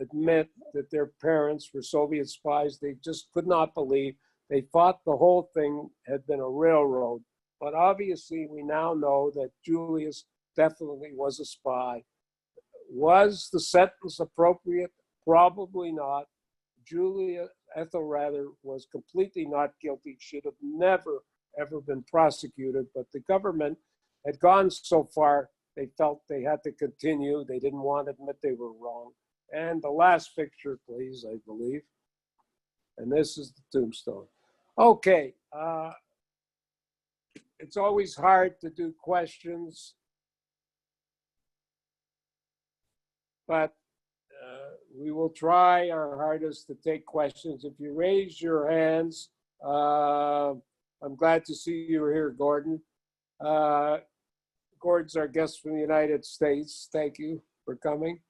admit that their parents were Soviet spies. They just could not believe. They thought the whole thing had been a railroad. But obviously, we now know that Julius definitely was a spy. Was the sentence appropriate? Probably not. Julius Ethel was completely not guilty. Should have never, ever been prosecuted. But the government had gone so far, they felt they had to continue. They didn't want to admit they were wrong. And the last picture, please, I believe. And this is the tombstone. Okay. It's always hard to do questions, but we will try our hardest to take questions. If you raise your hands, I'm glad to see you here, Gordon. Gordon's our guest from the United States. Thank you for coming.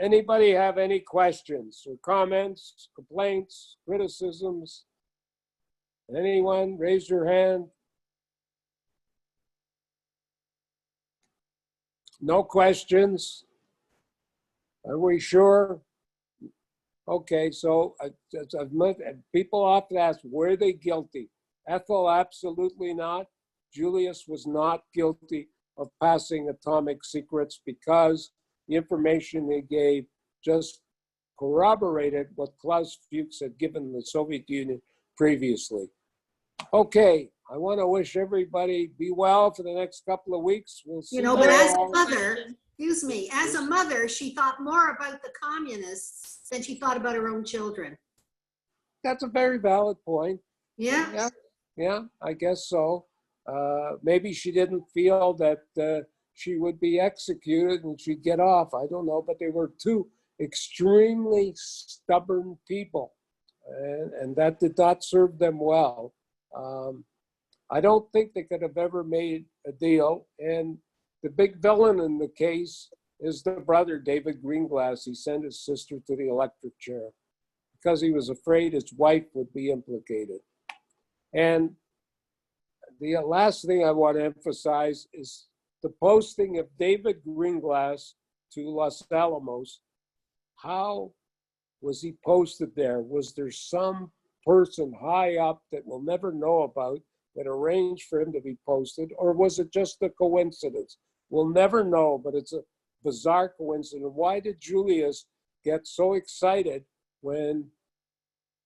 Anybody have any questions or comments, complaints, criticisms? Anyone? Raise your hand. No questions? Are we sure? Okay, so people often ask, were they guilty? Ethel, absolutely not. Julius was not guilty of passing atomic secrets because the information they gave just corroborated what Klaus Fuchs had given the Soviet Union previously. Okay, I want to wish everybody be well for the next couple of weeks. We'll see. You know, but as a mother, excuse me, as a mother, she thought more about the communists than she thought about her own children. That's a very valid point. Yeah. Yeah, I guess so. Maybe she didn't feel that she would be executed and she'd get off. I don't know, but they were two extremely stubborn people, and that did not serve them well. I don't think they could have ever made a deal. And the big villain in the case is the brother, David Greenglass. He sent his sister to the electric chair because he was afraid his wife would be implicated. And the last thing I want to emphasize is the posting of David Greenglass to Los Alamos. How was he posted there? Was there some person high up that we'll never know about that arranged for him to be posted? Or was it just a coincidence? We'll never know, but it's a bizarre coincidence. Why did Julius get so excited when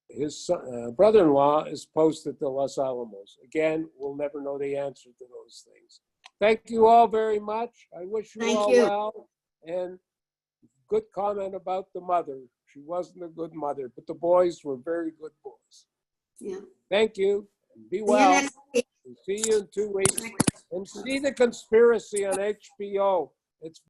his brother-in-law is posted to Los Alamos? Again, we'll never know the answer to those things. Thank you all very much. I wish you all well. And good comment about the mother. She wasn't a good mother, but the boys were very good boys. Yeah. Thank you. And be well. And see you in 2 weeks. And see The Conspiracy on HBO. It's